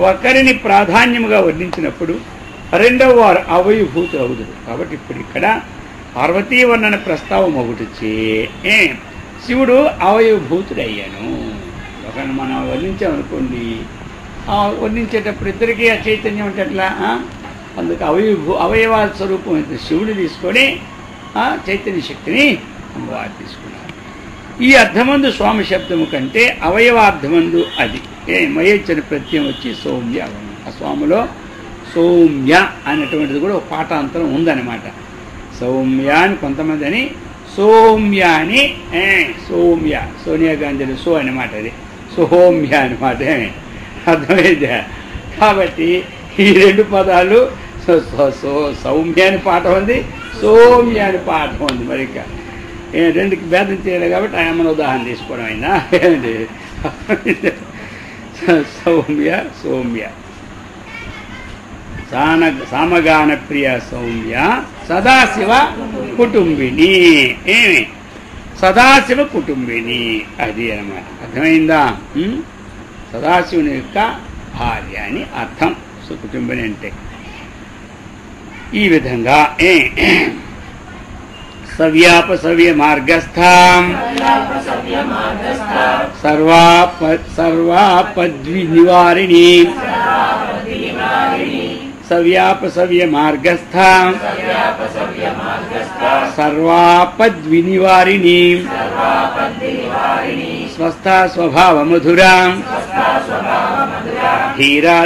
ఒకరిని ప్రాధాన్యముగా వర్ణించినప్పుడు రెండవ వారు అవయభూతులు అవుతారు. కాబట్టి ఇప్పుడు ఇక్కడ పార్వతీ వర్ణన ప్రస్తావం ఒకటిచ్చే శివుడు అవయభూతుడయ్యాను. ఒకరిని మనం వర్ణించామనుకోండి, వర్ణించేటప్పుడు ఇద్దరికీ ఆ చైతన్యం అంటే ఎట్లా? అందుకు అవయవాల స్వరూపం శివుని తీసుకొని చైతన్య శక్తిని అమ్మవారు తీసుకున్నారు. ఈ అర్థమందు స్వామి శబ్దము కంటే అవయవార్థమందు అది మయేచ్చని ప్రత్యయం వచ్చి సౌమ్య. ఆ స్వామిలో సౌమ్య అనేటువంటిది కూడా ఒక పాఠాంతరం ఉందన్నమాట. సౌమ్య అని కొంతమంది అని, సౌమ్య అని సౌమ్య సోనియా గాంధీలో సో అనమాట. అది సౌమ్య అనమాట. అర్థమైందా? కాబట్టి ఈ రెండు పదాలు సౌమ్య అని పాఠం ఉంది, సౌమ్య అని పాఠం ఉంది. మరి ఇక రెండుకి భేదం చేయలేదు కాబట్టి ఆయమ్మను ఉదాహరణ తీసుకోవడం అయినా సౌమ్య సౌమ్య. సామగాన ప్రియ సౌమ్య సదాశివ కుటుంబిని. సదాశివ కుటుంబిని అది అన్నమాట. అర్థమైందా? సదాశివుని యొక్క భార్య అని అర్థం కుటుంబిని అంటే. ఈ విధంగా సవ్యాపసవ్య మార్గస్థాం సర్వాపద్వి నివారిణి. సవ్యాపసవ్య మార్గస్థాం సర్వాపద్వి నివారిణి. స్వస్థా స్వభావ మధురాం ధీరా